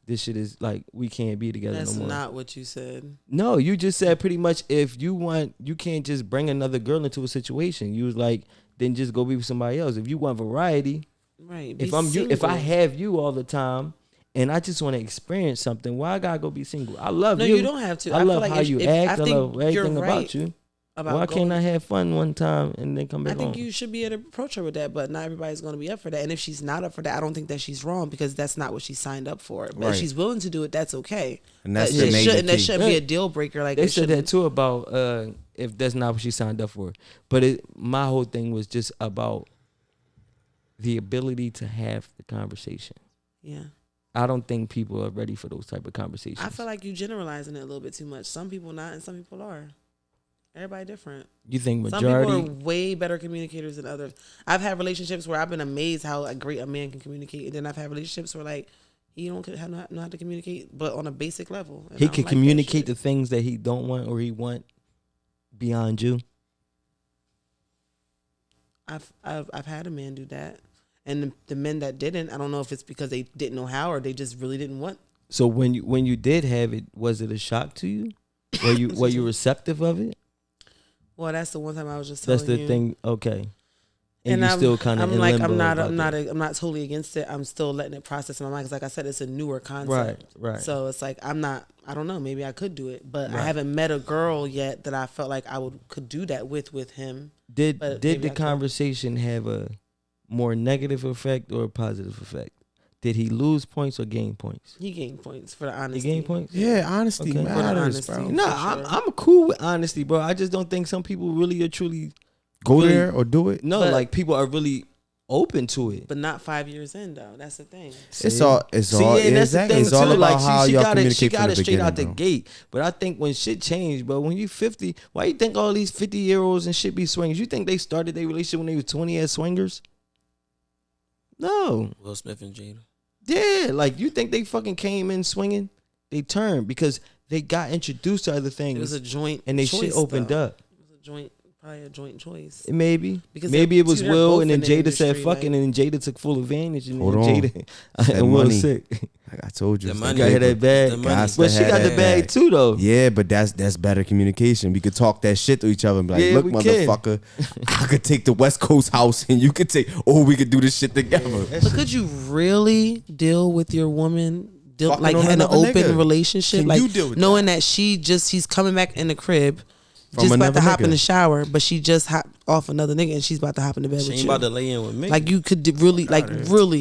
this shit is like, we can't be together That's no more. not what you said. No, you just said pretty much, if you want, you can't just bring another girl into a situation. You was like, then just go be with somebody else. If you want variety, Right. if I'm you, if I have you all the time and I just want to experience something, why I gotta go be single? I love No, you. you don't have to. I feel love like how if- you if- act. I I think love you're everything right about you. about Why going- can't I have fun one time and then come back I think home? you should be able to approach her with that, but not everybody's going to be up for that. And if she's not up for that, I don't think that she's wrong, because that's not what she signed up for. But Right. if she's willing to do it, that's okay. And that's But the it major shouldn't, that key. shouldn't be a deal breaker. Like, They it said that shouldn't- too about if that's not what she signed up for. But my whole thing was just about the ability to have the conversation. Yeah. I don't think people are ready for those type of conversations. I feel like you generalizing it a little bit too much. Some people not, and some people are. Everybody different. You think Some people majority? are way better communicators than others. I've had relationships where I've been amazed how great a man can communicate, and then I've had relationships where like he don't know how to communicate, but on a basic level. And He I don't can like that communicate the shit. things that he don't want or he want beyond you. I've had a man do that, and the men that didn't, I don't know if it's because they didn't know how or they just really didn't want. So when you did have it, was it a shock to you? Were you receptive of it? Well, that's the one time I was just telling That's the you. thing. Okay. And you I'm still kind of I'm in like limbo about I'm that. not totally against it. I'm still letting it process in my mind, because like I said, it's a newer concept. Right. So it's like I don't know, maybe I could do it, but I Right. haven't met a girl yet that I felt like I could do that with him. Did but did maybe the I could. conversation have a more negative effect or a positive effect? Did he lose points or gain points? He gained points for the He honesty. gained points? Yeah, honesty Okay. matters, For the bro. honesty. No, For sure. I'm cool with honesty, bro. I just don't think some people really are truly Go really- there or do it. No, But- like people are really open to it. But not 5 years in though. That's the thing. It's all. And that's the thing It's all too. about Like how she y'all got it. She communicate got from it the straight out the beginning, bro. gate. But I think when shit changed, bro, when you 50, why you think all these 50-year-olds and shit be swingers? You think they started their relationship when they was 20 as swingers? No. Will Smith and Jada. Yeah, like you think they fucking came in swinging? They turned because they got introduced to other things. It was a joint and they choice, shit opened though. up. It was probably a joint choice. Maybe. Because maybe it was they're Will both and then in the Jada said industry, fucking and then Jada took full advantage and Hold then on. Jada That and Will money. sick. Like I told you, The it's money. Got that bag. The money. Guys But that she had got the that bag too though. Yeah, but that's better communication. We could talk that shit to each other and be like, Yeah, look, we can. motherfucker, I could take the West Coast house and you could take, or we could do this shit together. But could you really deal with your woman? Fucking Like on having an another open nigga. relationship, Can like you deal with knowing that he's coming back in the crib, From just about to another hop in nigga. the shower, but she just hopped off another nigga and she's about to hop in the bed She with ain't you. about to lay in with me. Like you could really,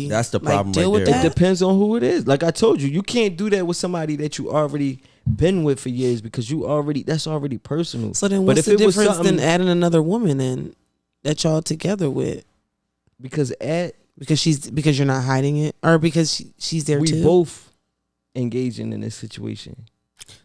That's the problem like, deal right with there. It that. depends on who it is. Like I told you, you can't do that with somebody that you already been with for years because that's already personal. So then, But what's if the it was difference than something- adding another woman in that y'all together with? Because Because you're not hiding it, or because she's there we too. both engaging in this situation.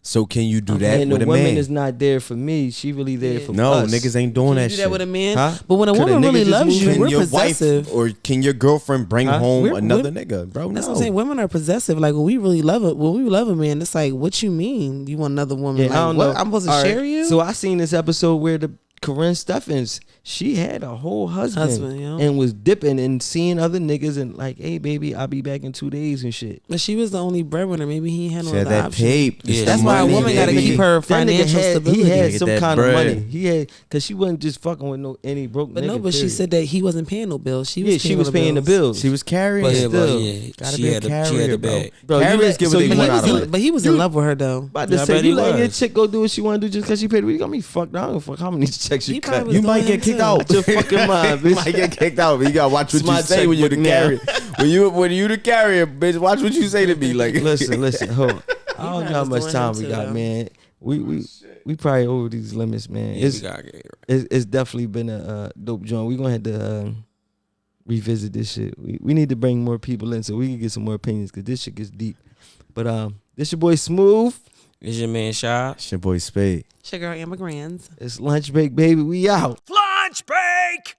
So can you do that And with the a woman man? is not there for me. She really there Yeah. for No, us. niggas ain't doing Can that you do shit. that with a man? Huh? But when a Could a woman nigga really just loves move you, in? Can we're your possessive. wife or can your girlfriend bring Huh? home We're- another we're- nigga, bro? That's No. what I'm saying. Women are possessive. Like when we really love it, when we love a man, it's like, what you mean? You want another woman? Yeah, like, I don't what? know. I'm supposed to All right. share you? So I seen this episode where the Corinne Steffens, she had a whole husband, yeah. and was dipping and seeing other niggas and like, hey baby, I'll be back in 2 days and shit. But she was the only breadwinner. Maybe he had no Said other that option. tape. Yeah. That's why a money, woman got to baby. keep her That nigga financial stability. He had Get some that kind of bread. money. He had because she wasn't just fucking with any broke But nigga. no, but she period. said that he wasn't paying no bills. She was yeah, she was paying the bills. She was carrying. But it. yeah, still. Gotta she be a had the carrier, bro. bag. Bro, Carriers get what they you want let- out of it. But he was in love with her though. About to Yeah, I say, bet you he letting your was. chick go do what she want to do just because she paid? You got me fucked. I don't give a fuck how many checks you He cut. probably You was might doing get him kicked too. out. Out your fucking mind, You bitch. might get kicked out, but you gotta watch what It's my you say when you're the checkbook now. carrier. When you the carrier, bitch, watch what you say to me. Like, listen, hold on. I don't probably know how was much doing time him we too, got, though. man. We probably over these limits, man. Yeah, It's we gotta get it right. it's definitely been a dope joint. We're gonna have to revisit this shit. We need to bring more people in so we can get some more opinions because this shit gets deep. But this your boy Smooth. It's your man Shy. it's your boy Spade. Sugar Amber Grands. It's lunch break, baby. We out. Lunch break!